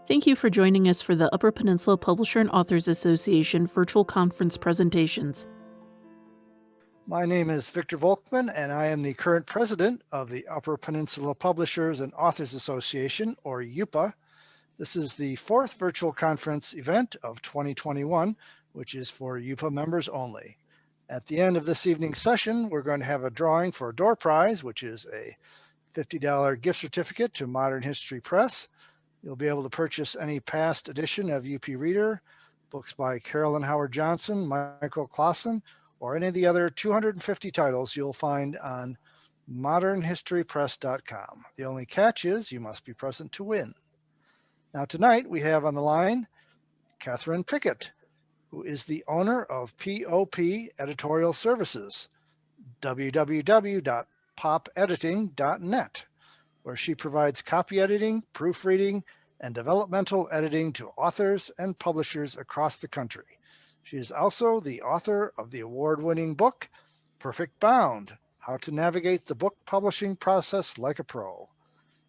Thank you for joining us for the Upper Peninsula Publisher and Authors Association virtual conference presentations. My name is Victor Volkman, and I am the current president of the Upper Peninsula Publishers and Authors Association, or UPPAA. This is the fourth virtual conference event of 2021, which is for UPPAA members only. At the end of this evening's session, we're going to have a drawing for a door prize, which is a $50 gift certificate to Modern History Press. You'll be able to purchase any past edition of UP Reader, books by Carolyn Howard Johnson, Michael Clausen, or any of the other 250 titles you'll find on modernhistorypress.com. The only catch is you must be present to win. Now tonight we have on the line Katherine Pickett, who is the owner of POP Editorial Services, www.popediting.net, where she provides copy editing, proofreading, and developmental editing to authors and publishers across the country. She is also the author of the award-winning book, Perfect Bound: How to Navigate the Book Publishing Process Like a Pro.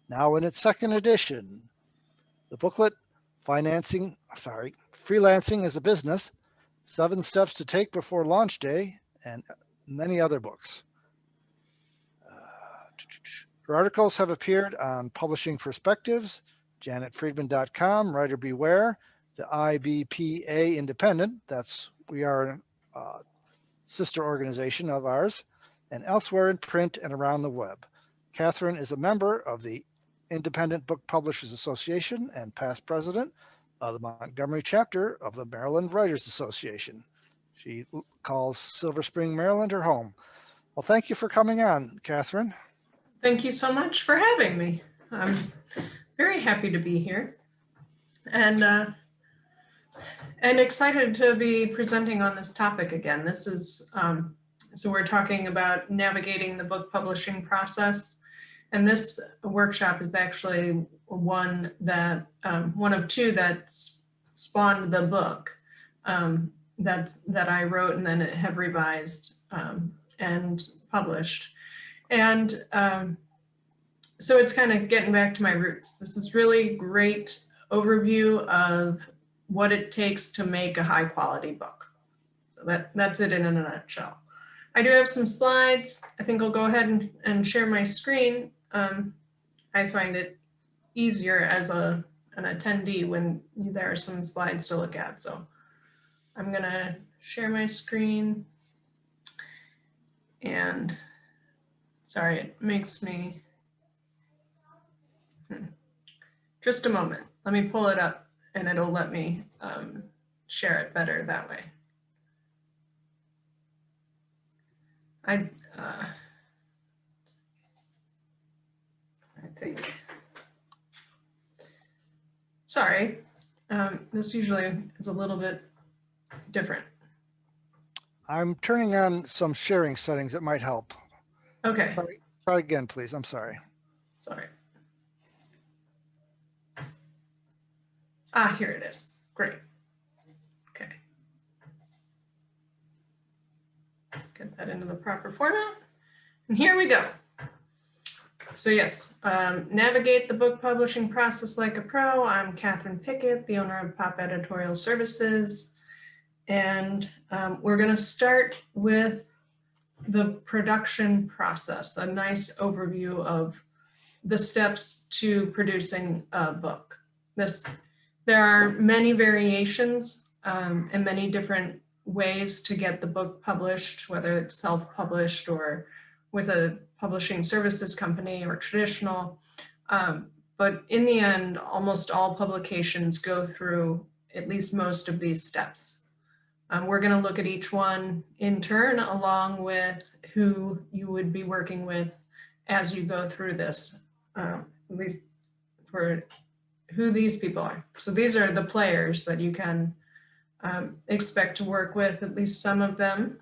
Now in its second edition, the booklet, Freelancing as a Business, 7 Steps to Take Before Launch Day, and many other books. Her articles have appeared on Publishing Perspectives, janetfriedman.com, Writer Beware, the IBPA Independent, we are a sister organization of ours, and elsewhere in print and around the web. Katherine is a member of the Independent Book Publishers Association and past president of the Montgomery chapter of the Maryland Writers Association. She calls Silver Spring, Maryland her home. Well, thank you for coming on, Katherine. Thank you so much for having me. I'm very happy to be here and excited to be presenting on this topic again. This is, so we're talking about navigating the book publishing process. And this workshop is actually one of two that spawned the book that I wrote and then have revised and published. And so it's kind of getting back to my roots. This is really great overview of what it takes to make a high quality book. So that's it in a nutshell. I do have some slides. I think I'll go ahead and share my screen. I find it easier as an attendee when there are some slides to look at. So I'm gonna share my screen, and sorry, it makes me, just a moment. Let me pull it up and it'll let me share it better that way. I think, sorry, this usually is a little bit different. I'm turning on some sharing settings that might help. Okay. Try again, please. I'm sorry. Sorry. Here it is. Great. Okay. Get that into the proper format. And here we go. So yes, navigate the book publishing process like a pro. I'm Katherine Pickett, the owner of POP Editorial Services. And we're going to start with the production process, a nice overview of the steps to producing a book. There are many variations and many different ways to get the book published, whether it's self-published or with a publishing services company or traditional. But in the end, almost all publications go through at least most of these steps. We're going to look at each one in turn, along with who you would be working with as you go through this, at least for who these people are. So these are the players that you can expect to work with, at least some of them.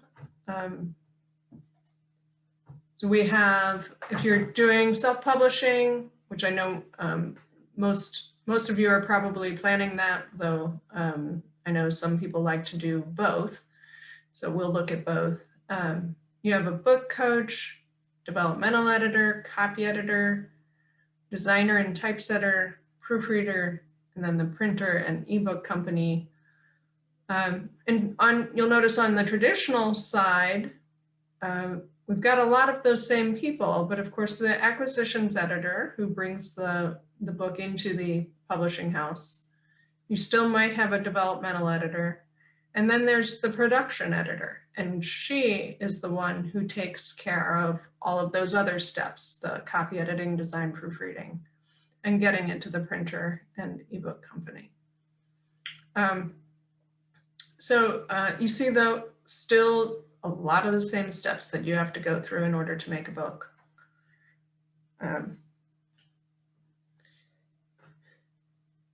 So we have, if you're doing self-publishing, which I know most of you are probably planning that, though I know some people like to do both. So we'll look at both. You have a book coach, developmental editor, copy editor, designer and typesetter, proofreader, and then the printer and ebook company. And you'll notice on the traditional side, we've got a lot of those same people, but of course the acquisitions editor who brings the book into the publishing house. You still might have a developmental editor. And then there's the production editor, and she is the one who takes care of all of those other steps, the copy editing, design, proofreading, and getting into the printer and ebook company. You see though, still a lot of the same steps that you have to go through in order to make a book.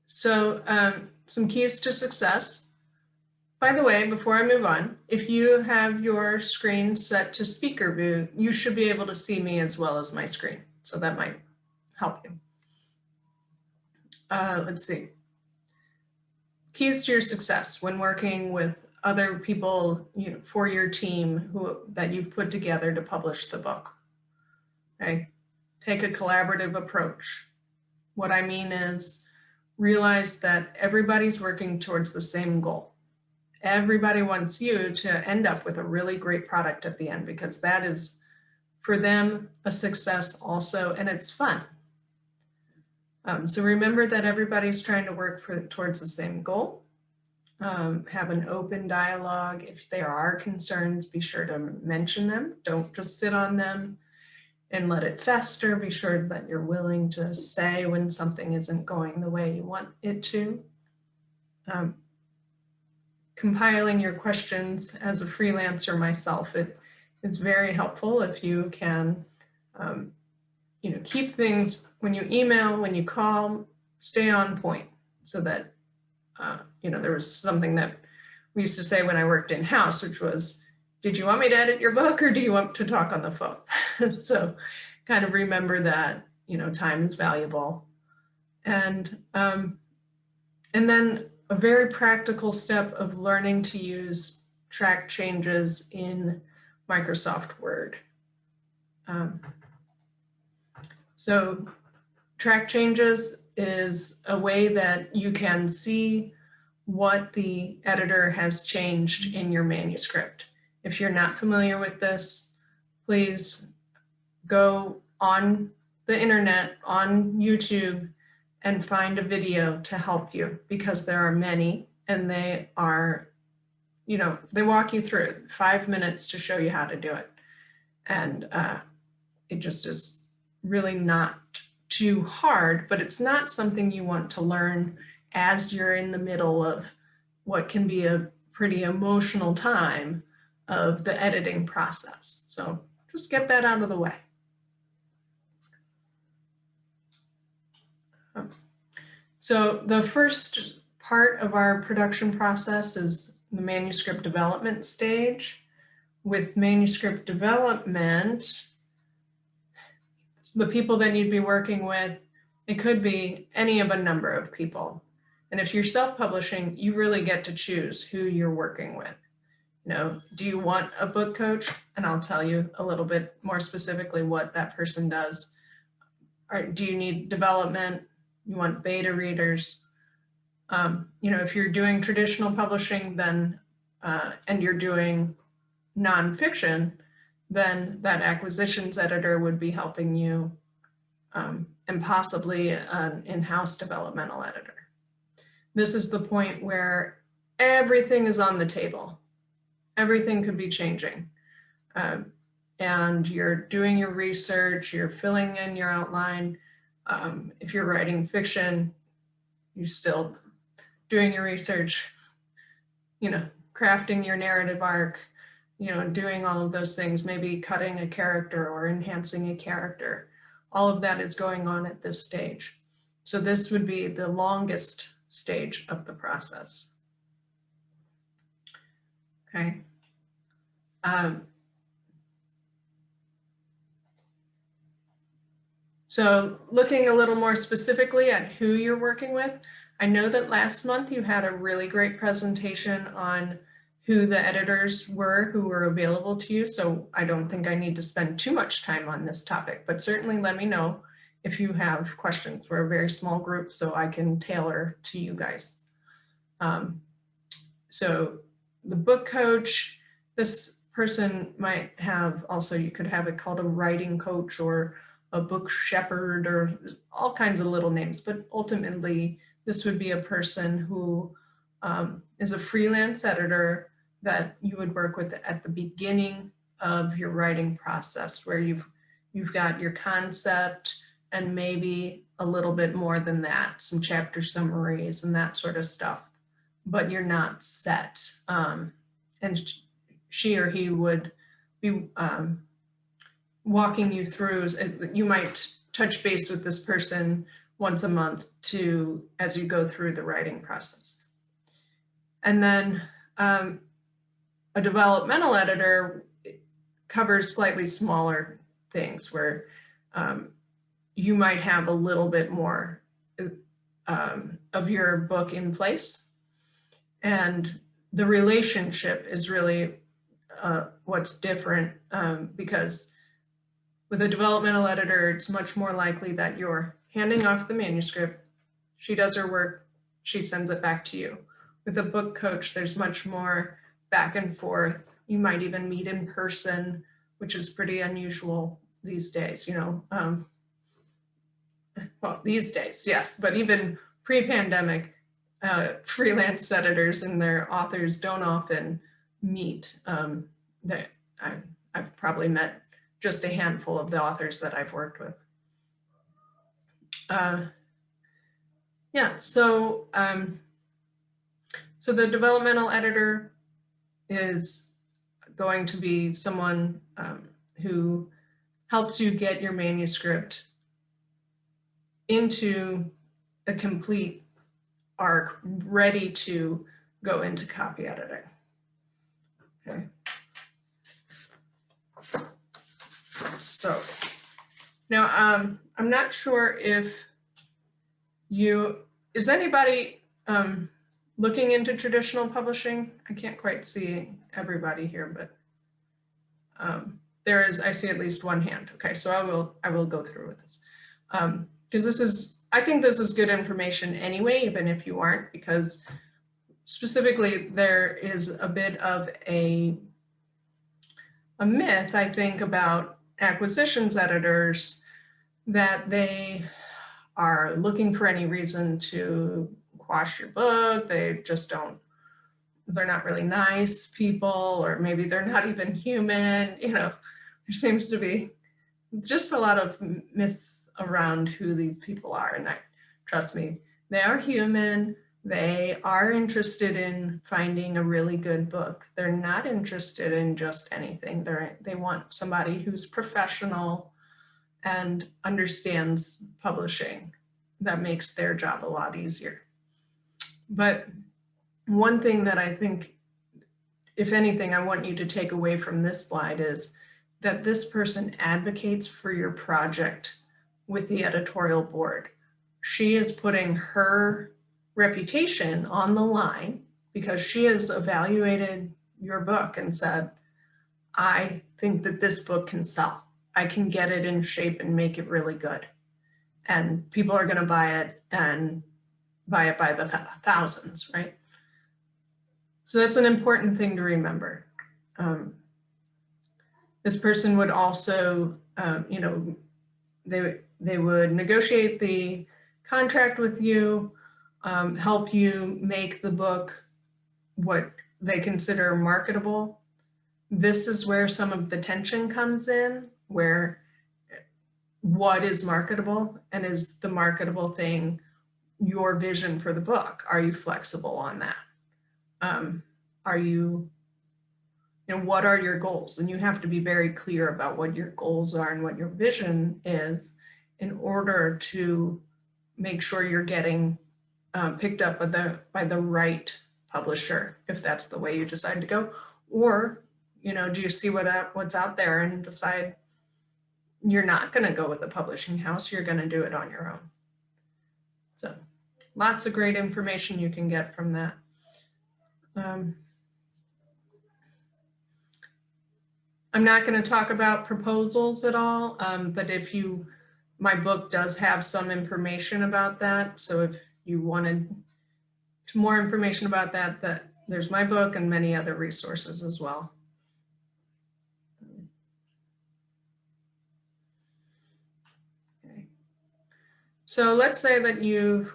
Some keys to success. By the way, before I move on, if you have your screen set to speaker view, you should be able to see me as well as my screen. So that might help you. Let's see. Keys to your success when working with other people, for your team that you've put together to publish the book. Okay, take a collaborative approach. What I mean is realize that everybody's working towards the same goal. Everybody wants you to end up with a really great product at the end, because that is for them a success also, and it's fun. So remember that everybody's trying to work towards the same goal. Have an open dialogue. If there are concerns, be sure to mention them. Don't just sit on them and let it fester. Be sure that you're willing to say when something isn't going the way you want it to. Compiling your questions as a freelancer myself, it is very helpful if you can keep things, when you email, when you call, stay on point, so that there was something that we used to say when I worked in-house, which was, did you want me to edit your book or do you want to talk on the phone? So kind of remember that, time is valuable. And then a very practical step of learning to use track changes in Microsoft Word. So track changes is a way that you can see what the editor has changed in your manuscript. If you're not familiar with this, please go on the internet, on YouTube, and find a video to help you, because there are many, and they are, they walk you through it, 5 minutes to show you how to do it. And it just is really not too hard, but it's not something you want to learn as you're in the middle of what can be a pretty emotional time of the editing process. So just get that out of the way. So the first part of our production process is the manuscript development stage. With manuscript development, it's the people that you'd be working with. It could be any of a number of people. And if you're self-publishing, you really get to choose who you're working with. Do you want a book coach? And I'll tell you a little bit more specifically what that person does. Or do you need development? You want beta readers? If you're doing traditional publishing, then and you're doing nonfiction, then that acquisitions editor would be helping you, and possibly an in-house developmental editor. This is the point where everything is on the table. Everything could be changing. And you're doing your research, you're filling in your outline. If you're writing fiction, you're still doing your research, crafting your narrative arc, doing all of those things, maybe cutting a character or enhancing a character. All of that is going on at this stage. So this would be the longest stage of the process. Okay. So looking a little more specifically at who you're working with, I know that last month you had a really great presentation on who the editors were who were available to you. So I don't think I need to spend too much time on this topic, but certainly let me know if you have questions. We're a very small group, so I can tailor to you guys. So the book coach, this person might have also, you could have it called a writing coach or a book shepherd or all kinds of little names, but ultimately this would be a person who is a freelance editor that you would work with at the beginning of your writing process, where you've got your concept and maybe a little bit more than that, some chapter summaries and that sort of stuff, but you're not set. And she or he would be walking you through. You might touch base with this person once a month as you go through the writing process. And then a developmental editor covers slightly smaller things, where you might have a little bit more of your book in place. And the relationship is really what's different, because with a developmental editor, it's much more likely that you're handing off the manuscript, she does her work, she sends it back to you. With a book coach, there's much more back and forth. You might even meet in person, which is pretty unusual these days, well, these days, yes, but even pre-pandemic, freelance editors and their authors don't often meet. I've probably met just a handful of the authors that I've worked with. Yeah, so the developmental editor is going to be someone who helps you get your manuscript into a complete arc, ready to go into copy editing. Okay. So now I'm not sure if is anybody looking into traditional publishing? I can't quite see everybody here, but I see at least one hand. Okay, so I will go through with this. Because I think this is good information anyway, even if you aren't, because specifically there is a bit of a myth, I think, about acquisitions editors, that they are looking for any reason to quash your book. They're not really nice people, or maybe they're not even human. There seems to be just a lot of myths around who these people are. And trust me, they are human. They are interested in finding a really good book. They're not interested in just anything. They want somebody who's professional and understands publishing. That makes their job a lot easier. But one thing that I think, if anything, I want you to take away from this slide is that this person advocates for your project with the editorial board. She is putting her reputation on the line because she has evaluated your book and said, I think that this book can sell. I can get it in shape and make it really good. And people are going to buy it, and buy it by the thousands, right? So that's an important thing to remember. This person would also, they would negotiate the contract with you, help you make the book what they consider marketable. This is where some of the tension comes in, where what is marketable, and is the marketable thing your vision for the book? Are you flexible on that? Are you, what are your goals? And you have to be very clear about what your goals are and what your vision is in order to make sure you're getting picked up by the right publisher, if that's the way you decide to go. Or, do you see what's out there and decide you're not going to go with a publishing house, you're going to do it on your own. So lots of great information you can get from that. I'm not going to talk about proposals at all, but if you My book does have some information about that. So if you wanted more information about that, there's my book and many other resources as well. Okay. So let's say that you've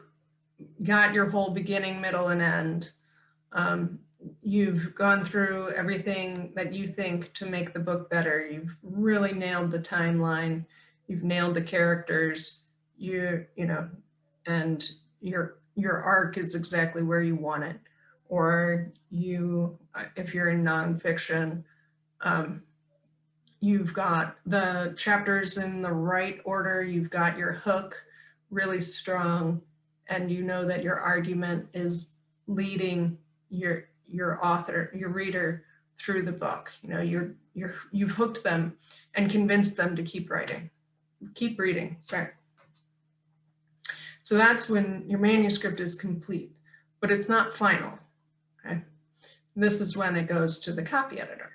got your whole beginning, middle, and end. You've gone through everything that you think to make the book better. You've really nailed the timeline. You've nailed the characters. And your arc is exactly where you want it. Or if you're in nonfiction, you've got the chapters in the right order. You've got your hook really strong, and you know that your argument is leading your author, your reader through the book. You've hooked them and convinced them to keep reading, sorry. So that's when your manuscript is complete, but it's not final, okay? This is when it goes to the copy editor.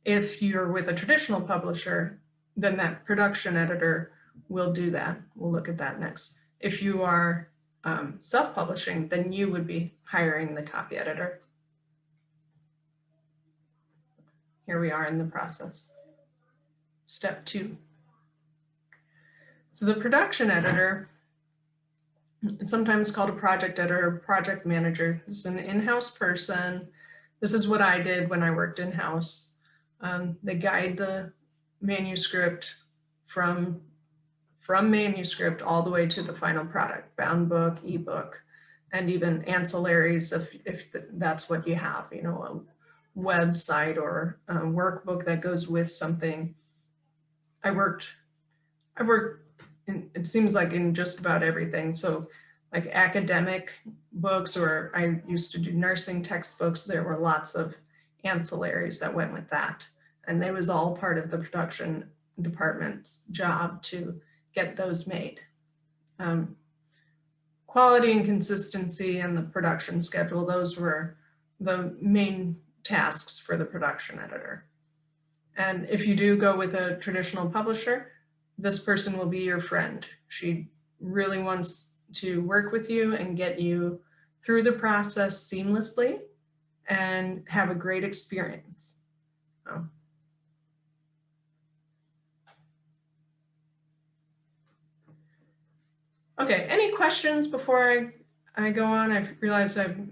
If you're with a traditional publisher, then that production editor will do that. We'll look at that next. If you are self-publishing, then you would be hiring the copy editor. Here we are in the process. Step 2. So the production editor, it's sometimes called a project editor, project manager. This is an in-house person. This is what I did when I worked in-house. They guide the manuscript from manuscript all the way to the final product, bound book, ebook, and even ancillaries if that's what you have, a website or a workbook that goes with something. I've worked in, it seems like in just about everything. So like academic books, or I used to do nursing textbooks, there were lots of ancillaries that went with that. And it was all part of the production department's job to get those made. Quality and consistency and the production schedule, those were the main tasks for the production editor. And if you do go with a traditional publisher, this person will be your friend. She really wants to work with you and get you through the process seamlessly and have a great experience. Okay, any questions before I go on? I realize I've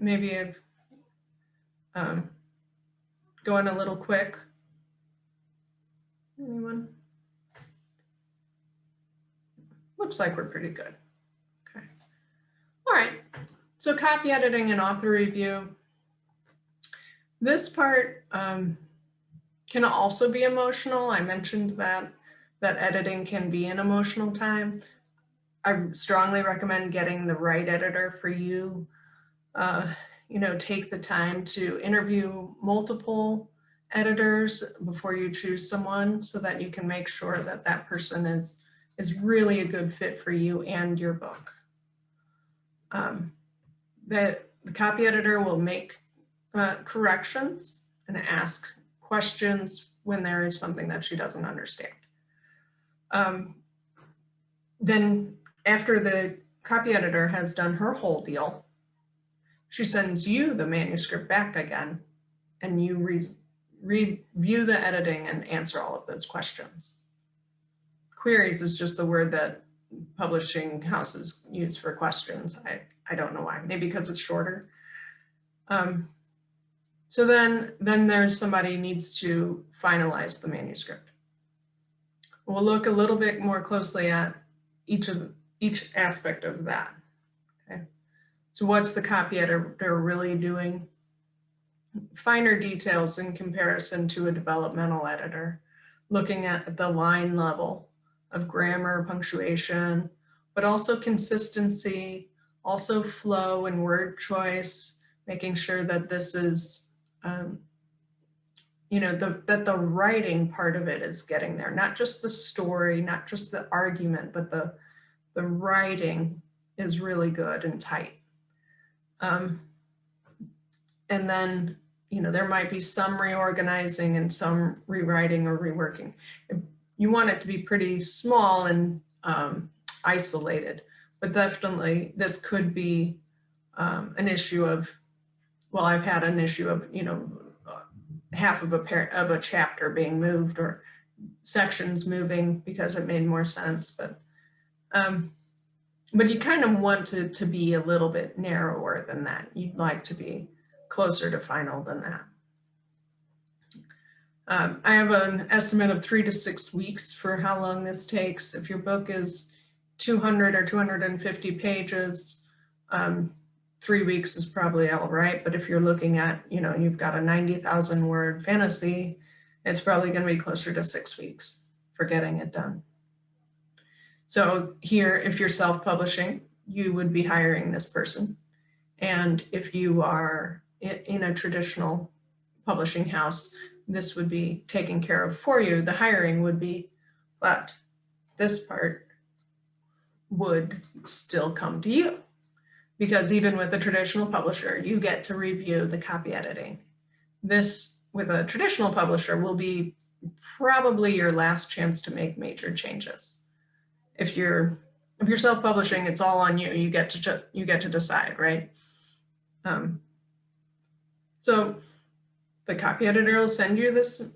going a little quick. Anyone? Looks like we're pretty good. Okay. All right. So copy editing and author review. This part can also be emotional. I mentioned that editing can be an emotional time. I strongly recommend getting the right editor for you. Take the time to interview multiple editors before you choose someone so that you can make sure that that person is really a good fit for you and your book. The copy editor will make corrections and ask questions when there is something that she doesn't understand. Then after the copy editor has done her whole deal, she sends you the manuscript back again, and you review the editing and answer all of those questions. Queries is just the word that publishing houses use for questions. I don't know why, maybe because it's shorter. So then there's somebody who needs to finalize the manuscript. We'll look a little bit more closely at each aspect of that. Okay. So what's the copy editor really doing? Finer details in comparison to a developmental editor, looking at the line level of grammar, punctuation, but also consistency, also flow and word choice, making sure that this is, that the writing part of it is getting there, not just the story, not just the argument, but the writing is really good and tight. And then, there might be some reorganizing and some rewriting or reworking. you want it to be pretty small and isolated, but definitely this could be an issue of, well, I've had an issue of, half of a chapter being moved or sections moving because it made more sense, but you kind of want it to be a little bit narrower than that. You'd like to be closer to final than that. I have an estimate of 3 to 6 weeks for how long this takes. If your book is 200 or 250 pages, 3 weeks is probably all right. But if you're looking at, you've got a 90,000 word fantasy, it's probably going to be closer to 6 weeks for getting it done. So here, if you're self-publishing, you would be hiring this person. And if you are in a traditional publishing house, this would be taken care of for you. The hiring would be, but this part would still come to you, because even with a traditional publisher, you get to review the copy editing. This, with a traditional publisher, will be probably your last chance to make major changes. If you're self-publishing, it's all on you. You get to decide, right? So the copy editor will send you this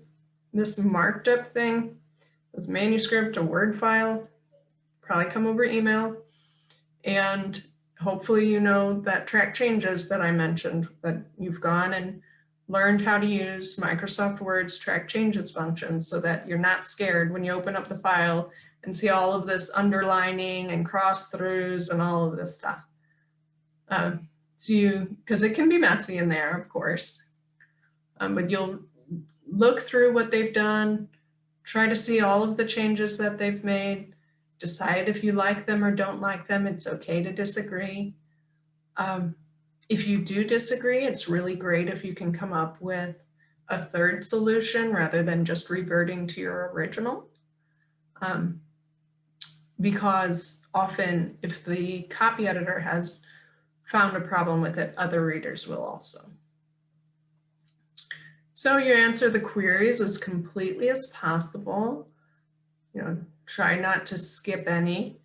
marked up thing, this manuscript, a Word file, probably come over email, and hopefully that track changes that I mentioned, that you've gone and learned how to use Microsoft Word's track changes function so that you're not scared when you open up the file and see all of this underlining and cross throughs and all of this stuff. Because it can be messy in there, of course, but you'll look through what they've done, try to see all of the changes that they've made, decide if you like them or don't like them. It's okay to disagree. If you do disagree, it's really great if you can come up with a third solution rather than just reverting to your original. Because often if the copy editor has found a problem with it, other readers will also. So you answer the queries as completely as possible. Try not to skip any.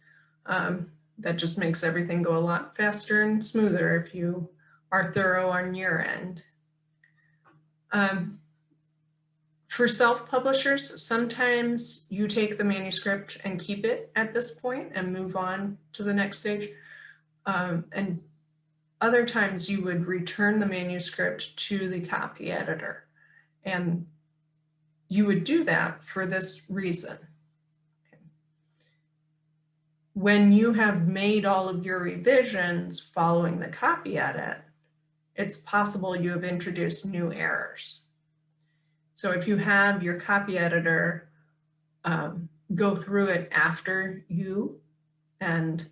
That just makes everything go a lot faster and smoother if you are thorough on your end. For self-publishers, sometimes you take the manuscript and keep it at this point and move on to the next stage. And other times you would return the manuscript to the copy editor. And you would do that for this reason. When you have made all of your revisions following the copy edit, it's possible you have introduced new errors. So if you have your copy editor go through it after you and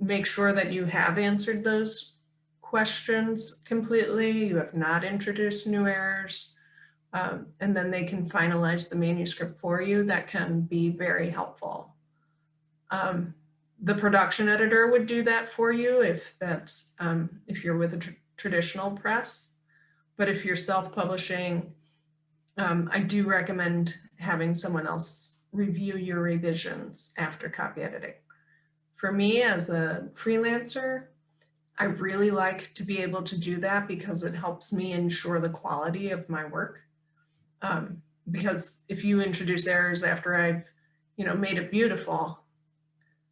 make sure that you have answered those questions completely, you have not introduced new errors, and then they can finalize the manuscript for you, that can be very helpful. The production editor would do that for you if that's if you're with a traditional press. But if you're self-publishing, I do recommend having someone else review your revisions after copy editing. For me as a freelancer, I really like to be able to do that because it helps me ensure the quality of my work. Because if you introduce errors after I've made it beautiful,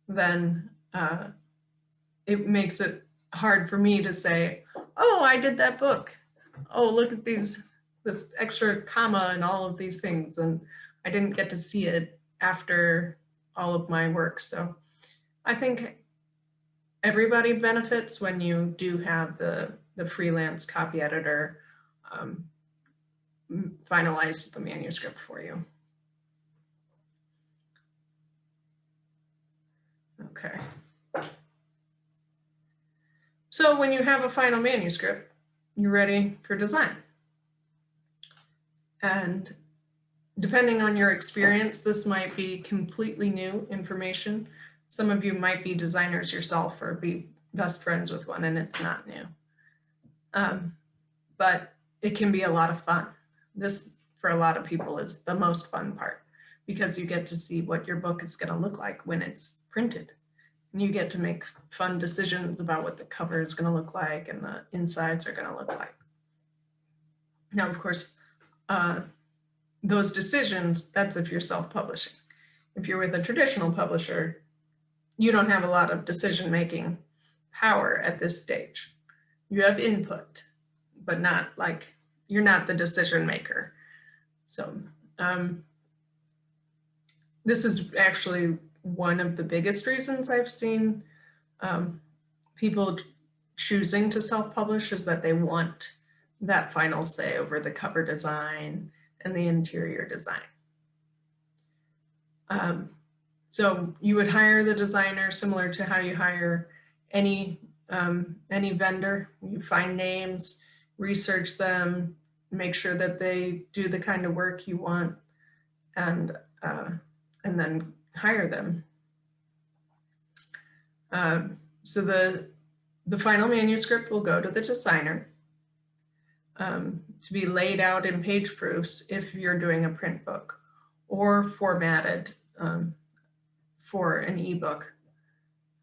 then it makes it hard for me to say, oh, I did that book. Oh, look at this extra comma and all of these things. And I didn't get to see it after all of my work. So I think everybody benefits when you do have the freelance copy editor finalize the manuscript for you. Okay. So when you have a final manuscript, you're ready for design. And depending on your experience, this might be completely new information. Some of you might be designers yourself or be best friends with one and it's not new. But it can be a lot of fun. This, for a lot of people, is the most fun part because you get to see what your book is going to look like when it's printed. And you get to make fun decisions about what the cover is going to look like and the insides are going to look like. Now, of course, those decisions, that's if you're self-publishing. If you're with a traditional publisher, you don't have a lot of decision-making power at this stage. You have input, but not like, you're not the decision maker. So this is actually one of the biggest reasons I've seen people choosing to self-publish, is that they want that final say over the cover design and the interior design. So you would hire the designer similar to how you hire any vendor. You find names, research them, make sure that they do the kind of work you want, and then hire them. So the final manuscript will go to the designer to be laid out in page proofs if you're doing a print book, or formatted for an ebook.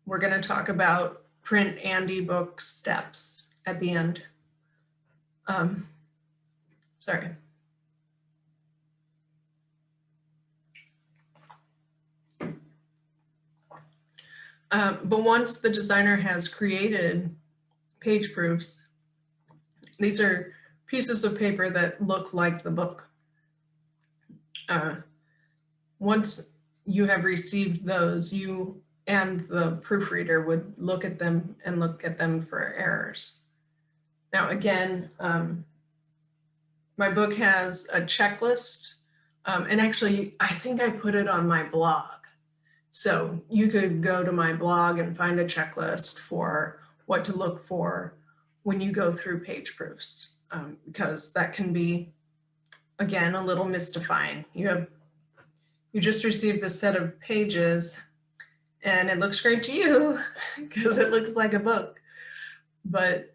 We're going to talk about print and ebook steps at the end. Sorry. But once the designer has created page proofs, these are pieces of paper that look like the book. Once you have received those, you and the proofreader would look at them and look at them for errors. Now, again, my book has a checklist, and actually, I think I put it on my blog. So you could go to my blog and find a checklist for what to look for when you go through page proofs, because that can be, again, a little mystifying. You just received this set of pages and it looks great to you because it looks like a book. But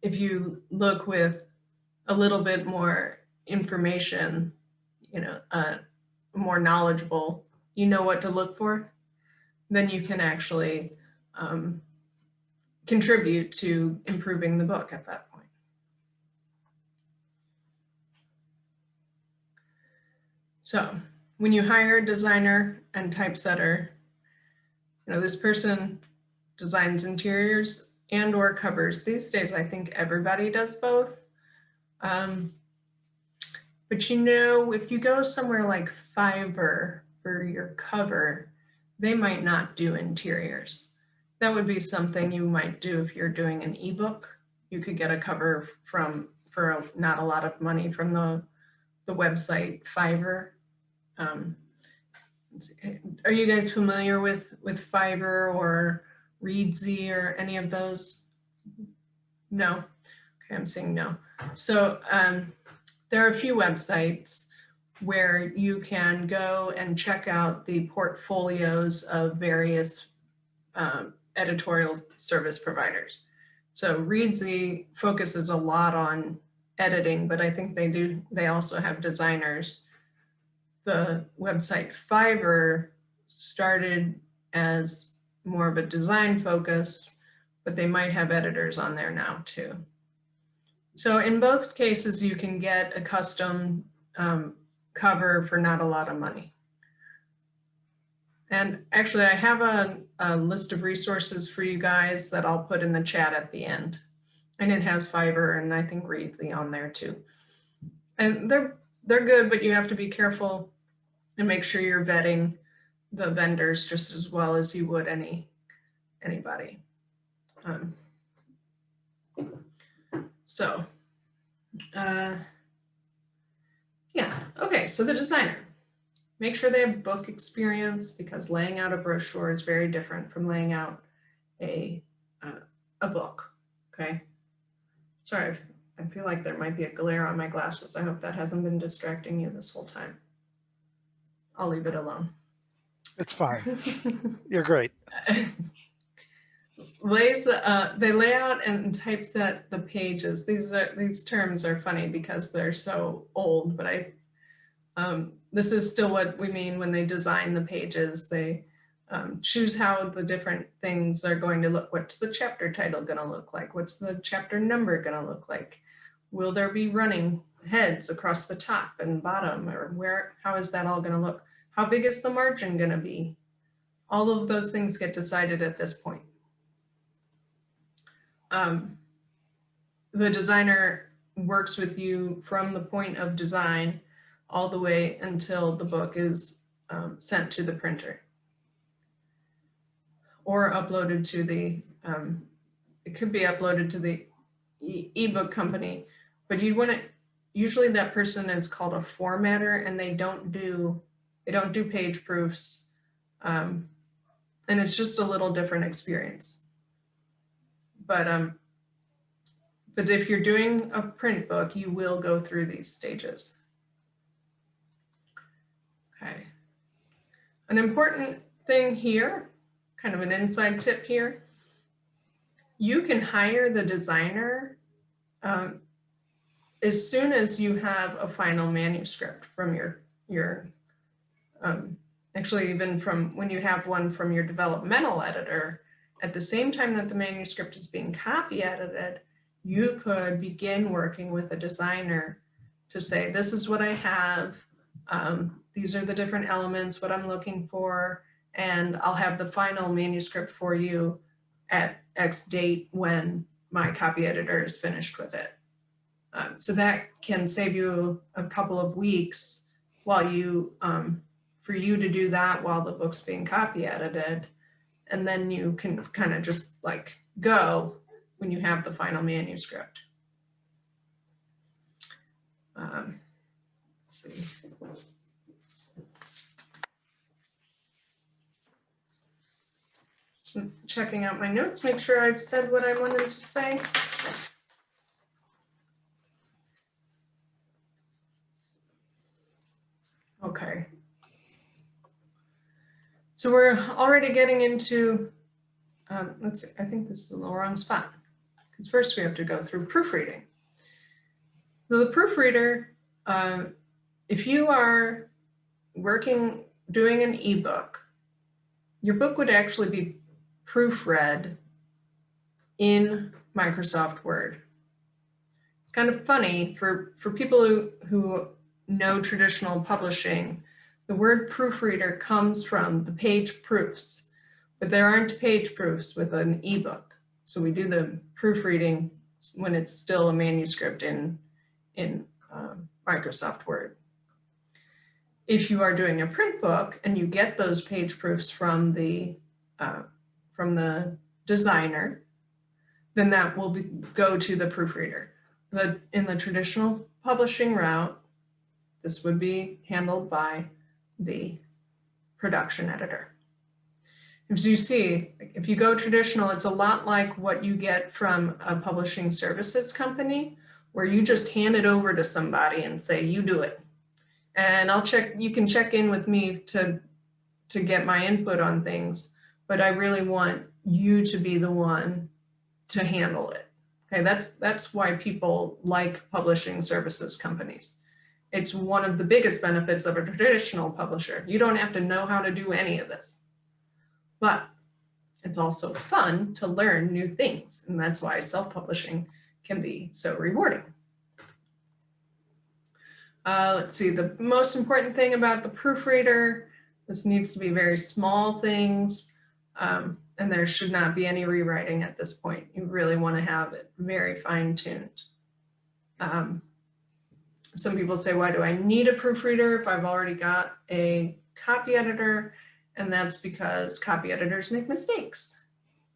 if you look with a little bit more information, more knowledgeable, you know what to look for, then you can actually contribute to improving the book at that point. So when you hire a designer and typesetter, this person designs interiors and or covers. These days, I think everybody does both. But if you go somewhere like Fiverr for your cover, they might not do interiors. That would be something you might do if you're doing an ebook. You could get a cover for not a lot of money from the website Fiverr. Are you guys familiar with Fiverr or Reedsy or any of those? No? Okay, I'm saying no. So there are a few websites where you can go and check out the portfolios of various editorial service providers. So Reedsy focuses a lot on editing, but I think they also have designers. The website Fiverr started as more of a design focus, but they might have editors on there now too. So in both cases, you can get a custom cover for not a lot of money. And actually, I have a list of resources for you guys that I'll put in the chat at the end. And it has Fiverr and I think Reedsy on there too. And they're good, but you have to be careful and make sure you're vetting the vendors just as well as you would anybody. Yeah, okay, so the designer. Make sure they have book experience, because laying out a brochure is very different from laying out a book, okay? Sorry, I feel like there might be a glare on my glasses. I hope that hasn't been distracting you this whole time. I'll leave it alone. It's fine. You're great. They lay out and typeset the pages. These terms are funny because they're so old, but this is still what we mean when they design the pages. They choose how the different things are going to look. What's the chapter title going to look like? What's the chapter number going to look like? Will there be running heads across the top and bottom, or how is that all going to look? How big is the margin going to be? All of those things get decided at this point. The designer works with you from the point of design all the way until the book is sent to the printer or uploaded to the, it could be uploaded to the ebook company, but you want to, usually that person is called a formatter, and they don't do page proofs. And it's just a little different experience. But if you're doing a print book, you will go through these stages. Okay. An important thing here, kind of an inside tip here, you can hire the designer as soon as you have a final manuscript from your actually even from when you have one from your developmental editor. At the same time that the manuscript is being copy edited, you could begin working with a designer to say, this is what I have, these are the different elements, what I'm looking for, and I'll have the final manuscript for you at X date when my copy editor is finished with it. So that can save you a couple of weeks while you, for you to do that while the book's being copy edited, and then you can kind of just like go when you have the final manuscript. Let's see. Just checking out my notes, make sure I've said what I wanted to say. Okay. So we're already getting into, let's see, I think this is in the wrong spot, because first we have to go through proofreading. So the proofreader, if you are doing an ebook, your book would actually be proofread in Microsoft Word. It's kind of funny for people who know traditional publishing. The word proofreader comes from the page proofs, but there aren't page proofs with an ebook. So we do the proofreading when it's still a manuscript in Microsoft Word. If you are doing a print book and you get those page proofs from the designer, then that will go to the proofreader. But in the traditional publishing route, this would be handled by the production editor. As you see, if you go traditional, it's a lot like what you get from a publishing services company, where you just hand it over to somebody and say, you do it. And you can check in with me to get my input on things, but I really want you to be the one to handle it. Okay, that's why people like publishing services companies. It's one of the biggest benefits of a traditional publisher. You don't have to know how to do any of this, but it's also fun to learn new things. And that's why self-publishing can be so rewarding. Let's see, the most important thing about the proofreader, this needs to be very small things, and there should not be any rewriting at this point. You really want to have it very fine-tuned. Some people say, why do I need a proofreader if I've already got a copy editor? And that's because copy editors make mistakes.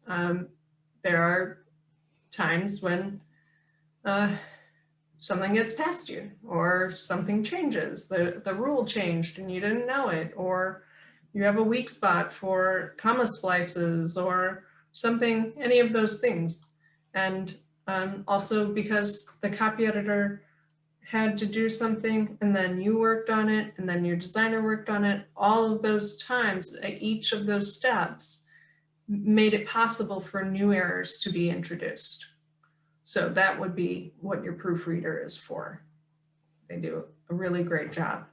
There are times when something gets past you, or something changes, the rule changed and you didn't know it, or you have a weak spot for comma splices or something, any of those things. And also because the copy editor had to do something and then you worked on it and then your designer worked on it, all of those times, each of those steps made it possible for new errors to be introduced. So that would be what your proofreader is for. They do a really great job.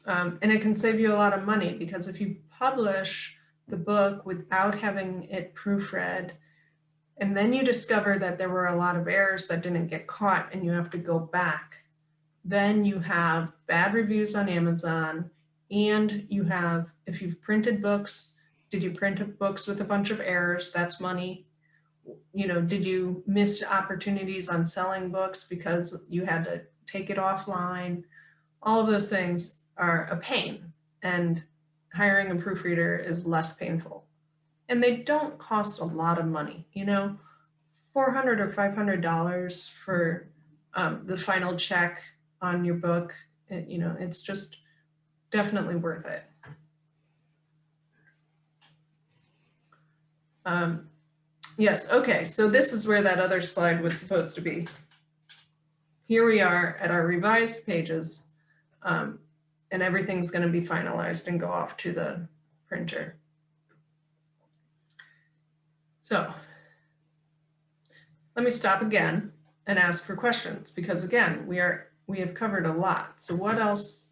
And it can save you a lot of money, because if you publish the book without having it proofread, and then you discover that there were a lot of errors that didn't get caught and you have to go back, then you have bad reviews on Amazon, and you have, if you've printed books, did you print books with a bunch of errors? That's money. You know, did you miss opportunities on selling books because you had to take it offline? All of those things are a pain, and hiring a proofreader is less painful. And they don't cost a lot of money, you know, $400 or $500 for the final check on your book. You know, it's just definitely worth it. Yes, okay, so this is where that other slide was supposed to be. Here we are at our revised pages, and everything's going to be finalized and go off to the printer. So let me stop again and ask for questions, because again, we have covered a lot. So what else?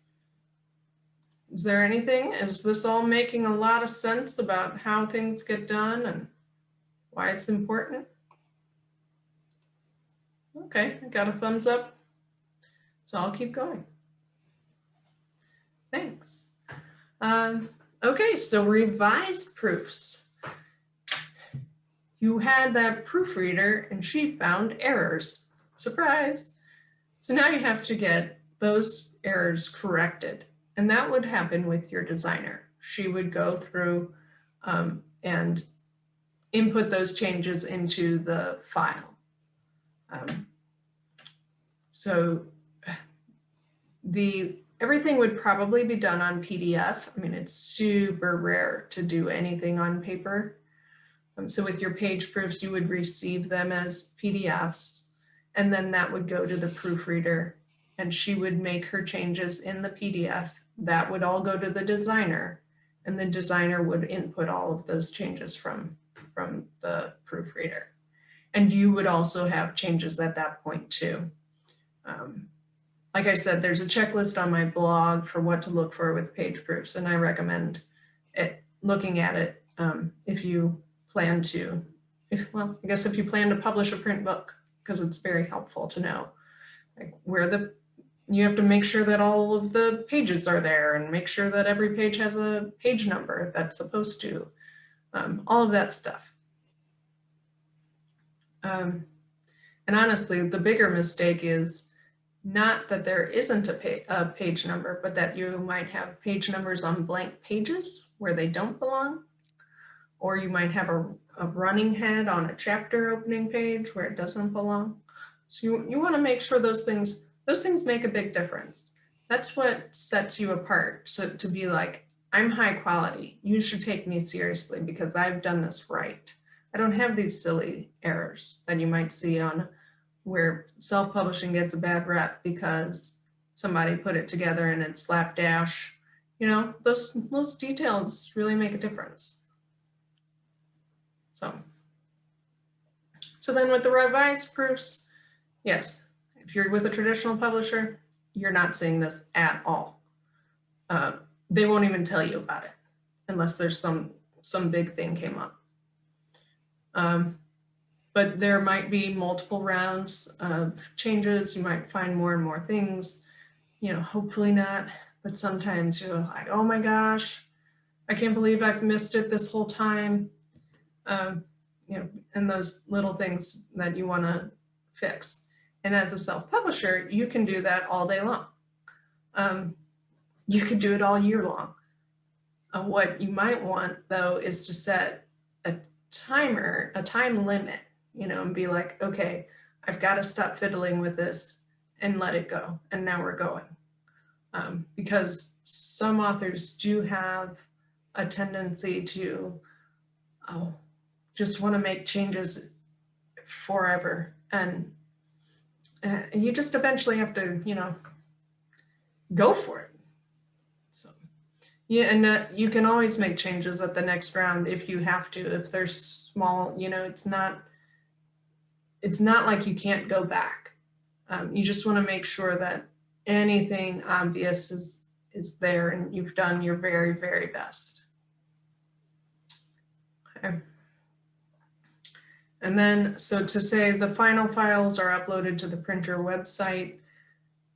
Is there anything? Is this all making a lot of sense about how things get done and why it's important? Okay, I got a thumbs up. So I'll keep going. Thanks. Okay, so revised proofs. You had that proofreader and she found errors. Surprise. So now you have to get those errors corrected. And that would happen with your designer. She would go through and input those changes into the file. So everything would probably be done on PDF. I mean, it's super rare to do anything on paper. So with your page proofs, you would receive them as PDFs, and then that would go to the proofreader, and she would make her changes in the PDF. That would all go to the designer, and the designer would input all of those changes from the proofreader. And you would also have changes at that point too. Like I said, there's a checklist on my blog for what to look for with page proofs, and I recommend looking at it if you plan to, if you plan to publish a print book, because it's very helpful to know like you have to make sure that all of the pages are there, and make sure that every page has a page number that's supposed to, all of that stuff. And honestly, the bigger mistake is not that there isn't a page number, but that you might have page numbers on blank pages where they don't belong. Or you might have a running head on a chapter opening page where it doesn't belong. So you want to make sure those things make a big difference. That's what sets you apart. So to be like, I'm high quality. You should take me seriously because I've done this right. I don't have these silly errors that you might see on where self-publishing gets a bad rep because somebody put it together and it's slapdash. You know, those details really make a difference. So then with the revised proofs, yes, if you're with a traditional publisher, you're not seeing this at all. They won't even tell you about it unless there's some big thing came up. But there might be multiple rounds of changes. You might find more and more things, you know, hopefully not, but sometimes you're like, oh my gosh, I can't believe I've missed it this whole time. You know, and those little things that you want to fix. And as a self-publisher, you can do that all day long. You could do it all year long. What you might want, though, is to set a timer, a time limit, you know, and be like, okay, I've got to stop fiddling with this and let it go. And now we're going. Because some authors do have a tendency to just want to make changes forever. And you just eventually have to, you know, go for it. So, yeah, and you can always make changes at the next round if you have to, if they're small, you know, it's not like you can't go back. You just want to make sure that anything obvious is there and you've done your very, very best. Okay. And then, so to say the final files are uploaded to the printer website,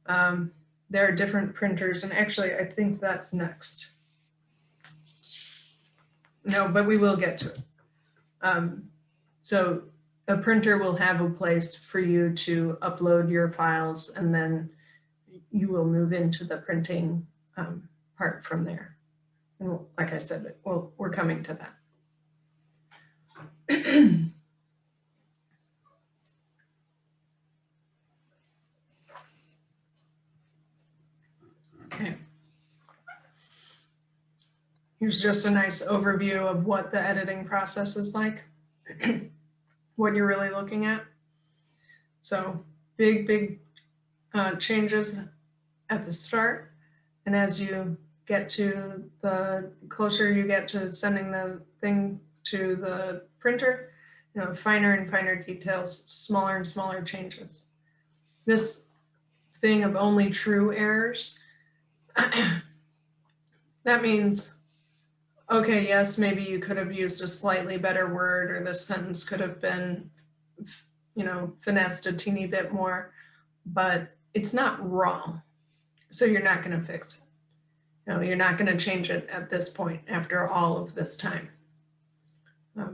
there are different printers, and actually I think that's next. No, but we will get to it. So a printer will have a place for you to upload your files, and then you will move into the printing part from there. And like I said, well, we're coming to that. Okay. Here's just a nice overview of what the editing process is like, what you're really looking at. So big changes at the start. And as you get to the closer you get to sending the thing to the printer, you know, finer and finer details, smaller and smaller changes. This thing of only true errors, that means, okay, yes, maybe you could have used a slightly better word, or this sentence could have been, you know, finessed a teeny bit more, but it's not wrong. So you're not going to fix it. You know, you're not going to change it at this point after all of this time.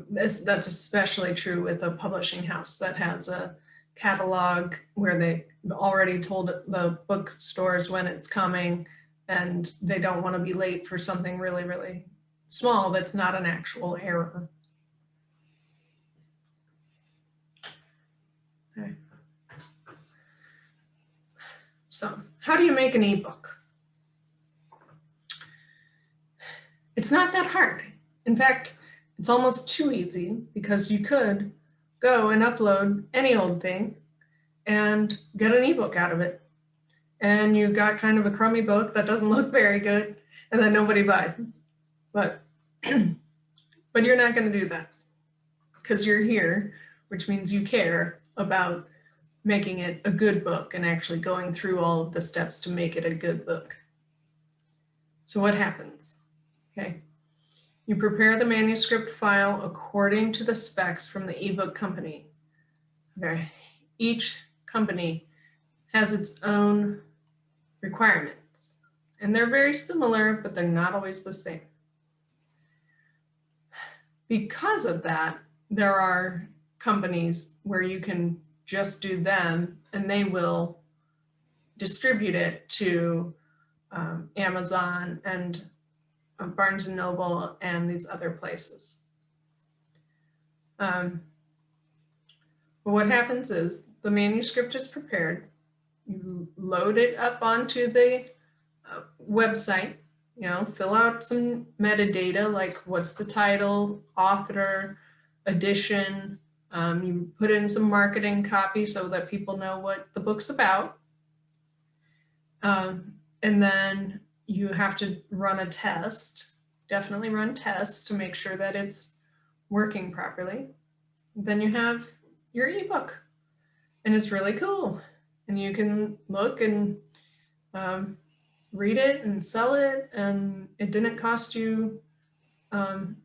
That's especially true with a publishing house that has a catalog where they already told the bookstores when it's coming, and they don't want to be late for something really, really small that's not an actual error. Okay. So how do you make an ebook? It's not that hard. In fact, it's almost too easy, because you could go and upload any old thing and get an ebook out of it. And you've got kind of a crummy book that doesn't look very good, and then nobody buys it. But you're not going to do that, because you're here, which means you care about making it a good book and actually going through all of the steps to make it a good book. So what happens? Okay. You prepare the manuscript file according to the specs from the ebook company. Okay. Each company has its own requirements, and they're very similar, but they're not always the same. Because of that, there are companies where you can just do them, and they will distribute it to Amazon and Barnes & Noble and these other places. But what happens is the manuscript is prepared, you load it up onto the website, you know, fill out some metadata like what's the title, author, edition, you put in some marketing copy so that people know what the book's about. And then you have to run a test, definitely run tests to make sure that it's working properly. Then you have your ebook, and it's really cool. And you can look and read it and sell it, and it didn't cost you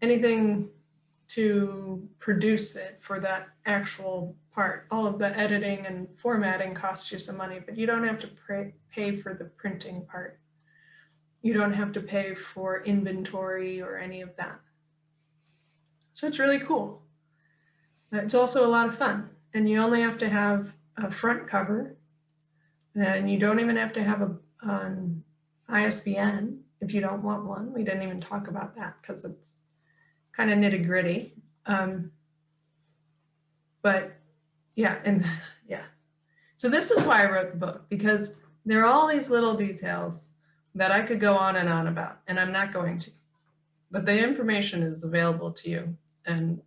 anything to produce it for that actual part. All of the editing and formatting costs you some money, but you don't have to pay for the printing part. You don't have to pay for inventory or any of that. So it's really cool. It's also a lot of fun, and you only have to have a front cover, and you don't even have to have an ISBN if you don't want one. We didn't even talk about that because it's kind of nitty gritty. But yeah, So this is why I wrote the book, because there are all these little details that I could go on and on about, and I'm not going to. But the information is available to you, and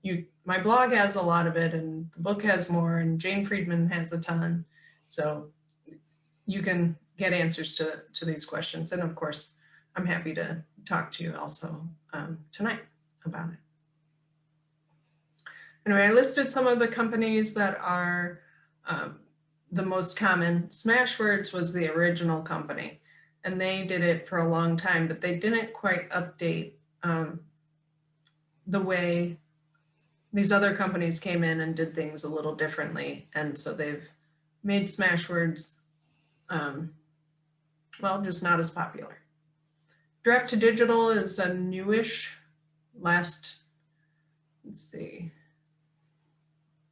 my blog has a lot of it, and the book has more, and Jane Friedman has a ton. So you can get answers to these questions. And of course, I'm happy to talk to you also tonight about it. Anyway, I listed some of the companies that are the most common. Smashwords was the original company. and they did it for a long time, but they didn't quite update the way these other companies came in and did things a little differently. And so they've made Smashwords, well, just not as popular. Draft to Digital is a newish let's see,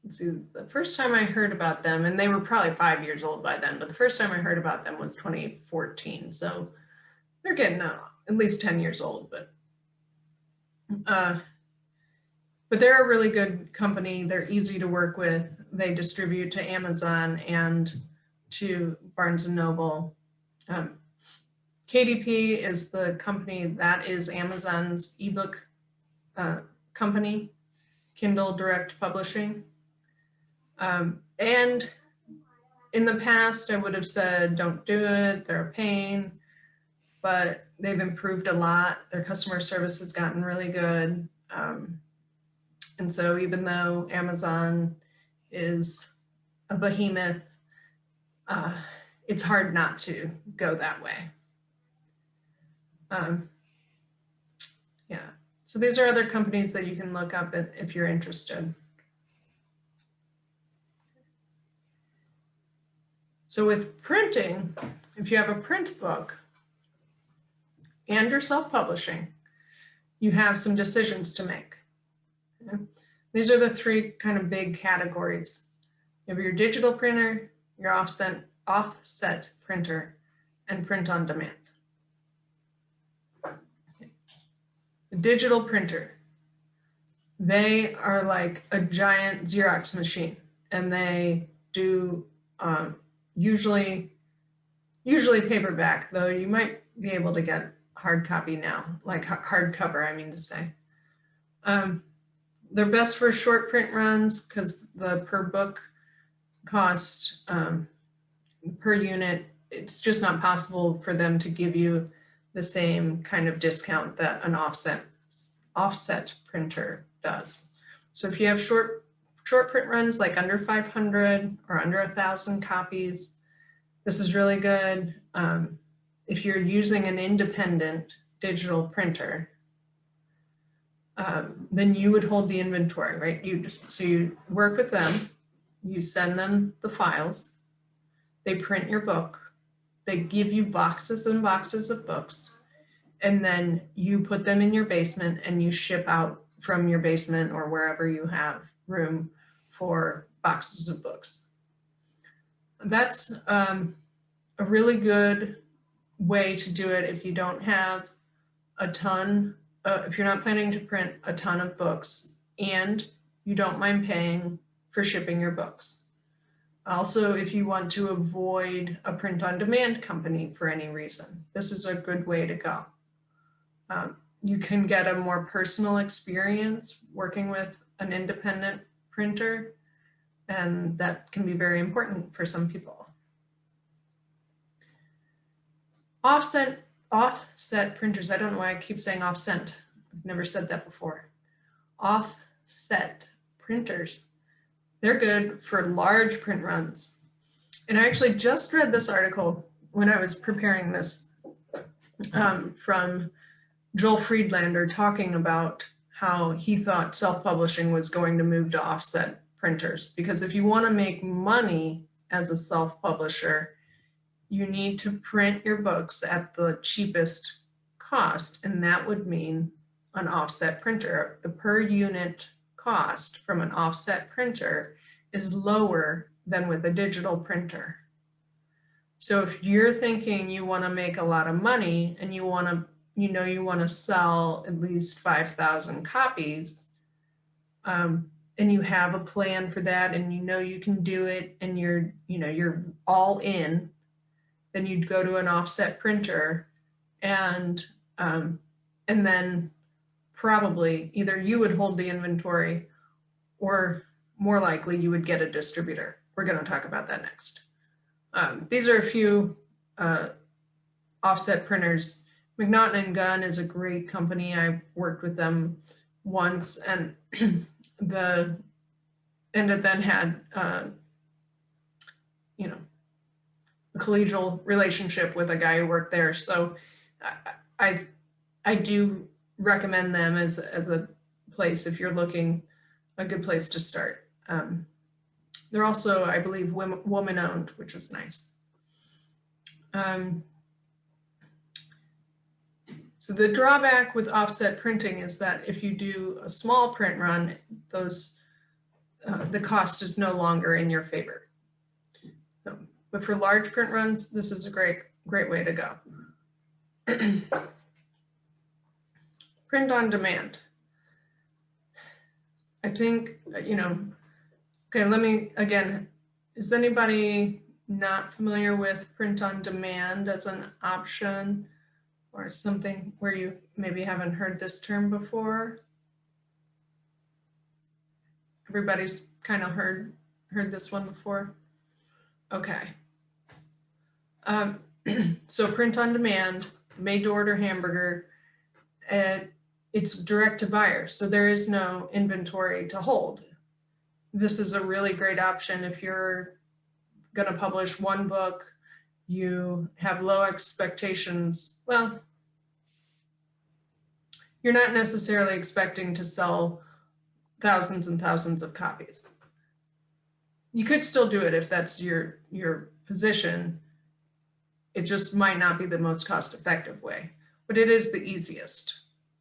the first time I heard about them, and they were probably 5 years old by then, but the first time I heard about them was 2014. So they're getting at least 10 years old, but they're a really good company. They're easy to work with. They distribute to Amazon and to Barnes & Noble. KDP is the company that is Amazon's ebook company, Kindle Direct Publishing. And in the past, I would have said, don't do it, they're a pain, but they've improved a lot. Their customer service has gotten really good. And so even though Amazon is a behemoth, it's hard not to go that way. Yeah, so these are other companies that you can look up if you're interested. So with printing, if you have a print book and you're self-publishing, you have some decisions to make. Okay? These are the three kind of big categories. You have your digital printer, your offset printer, and print on demand. Okay. The digital printer, they are like a giant Xerox machine, and they do usually paperback, though you might be able to get hard copy now, like hardcover, I mean to say. They're best for short print runs because the per book cost per unit, it's just not possible for them to give you the same kind of discount that an offset printer does. So if you have short print runs like under 500 or under 1,000 copies, this is really good. If you're using an independent digital printer, then you would hold the inventory, right? So you work with them, you send them the files, they print your book, they give you boxes and boxes of books, and then you put them in your basement and you ship out from your basement or wherever you have room for boxes of books. That's a really good way to do it if you don't have a ton, if you're not planning to print a ton of books and you don't mind paying for shipping your books. Also, if you want to avoid a print on demand company for any reason, this is a good way to go. You can get a more personal experience working with an independent printer, and that can be very important for some people. Offset printers, I don't know why I keep saying offset. I've never said that before. Offset printers, they're good for large print runs. And I actually just read this article when I was preparing this from Joel Friedlander talking about how he thought self-publishing was going to move to offset printers. Because if you want to make money as a self-publisher, you need to print your books at the cheapest cost, and that would mean an offset printer. The per unit cost from an offset printer is lower than with a digital printer. So if you're thinking you want to make a lot of money and you want to sell at least 5,000 copies, and you have a plan for that, and you can do it, and you're all in, then you'd go to an offset printer, and then probably either you would hold the inventory, or more likely you would get a distributor. We're going to talk about that next. These are a few offset printers. McNaughton & Gunn is a great company. I worked with them once, and it then had, the collegial relationship with a guy who worked there. So I do recommend them as a place if you're looking, a good place to start. They're also, I believe, woman owned, which is nice. So the drawback with offset printing is that if you do a small print run, the cost is no longer in your favor. So, but for large print runs, this is a great way to go. Print on demand. I think, okay, let me, again, is anybody not familiar with print on demand as an option or something where you maybe haven't heard this term before? Everybody's kind of heard this one before? Okay. So print on demand, made to order hamburger, it's direct to buyer, so there is no inventory to hold. This is a really great option if you're going to publish one book, you have low expectations. Well, you're not necessarily expecting to sell thousands and thousands of copies. You could still do it if that's your position. It just might not be the most cost-effective way, but it is the easiest.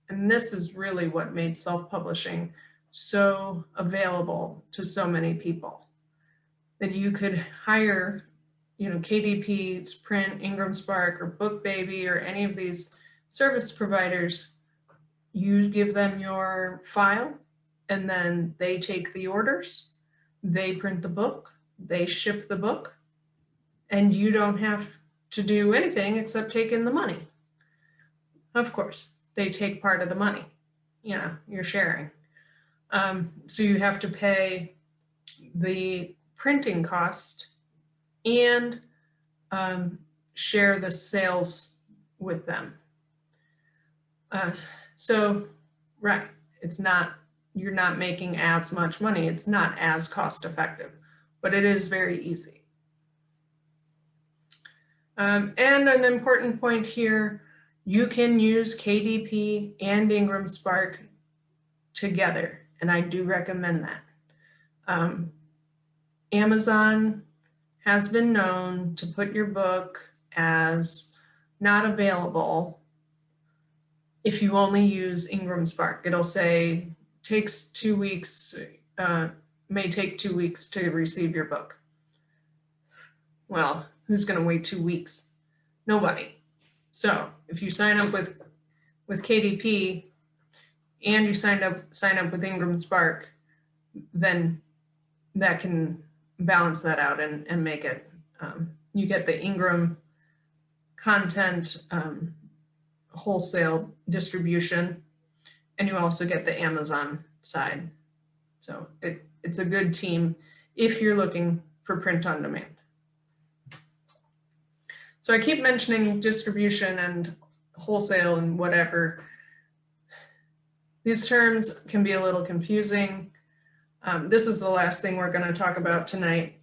And this is really what made self-publishing so available to so many people, that you could hire, KDP's, Print, Ingram Spark, or BookBaby, or any of these service providers. You give them your file, and then they take the orders, they print the book, they ship the book, and you don't have to do anything except take in the money. Of course, they take part of the money, you're sharing. So you have to pay the printing cost and share the sales with them. So, right, you're not making as much money. It's not as cost effective, but it is very easy. And an important point here, you can use KDP and Ingram Spark together, and I do recommend that. Amazon has been known to put your book as not available if you only use Ingram Spark. It'll say, takes 2 weeks, may take 2 weeks to receive your book. Well, who's going to wait 2 weeks? Nobody. So if you sign up with KDP and you sign up with Ingram Spark, then that can balance that out and make it, you get the Ingram content wholesale distribution, and you also get the Amazon side. So it's a good team if you're looking for print on demand. So I keep mentioning distribution and wholesale and whatever. These terms can be a little confusing. This is the last thing we're going to talk about tonight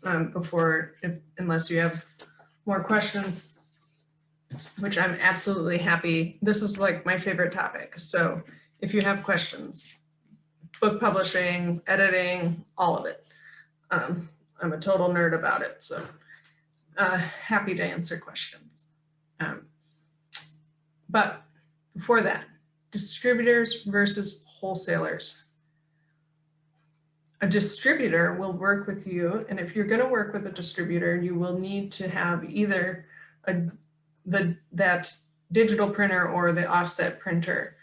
unless you have more questions, which I'm absolutely happy. This is like my favorite topic. So if you have questions, book publishing, editing, all of it. I'm a total nerd about it. So happy to answer questions. But before that, distributors versus wholesalers. A distributor will work with you, and if you're going to work with a distributor, you will need to have either that digital printer or the offset printer.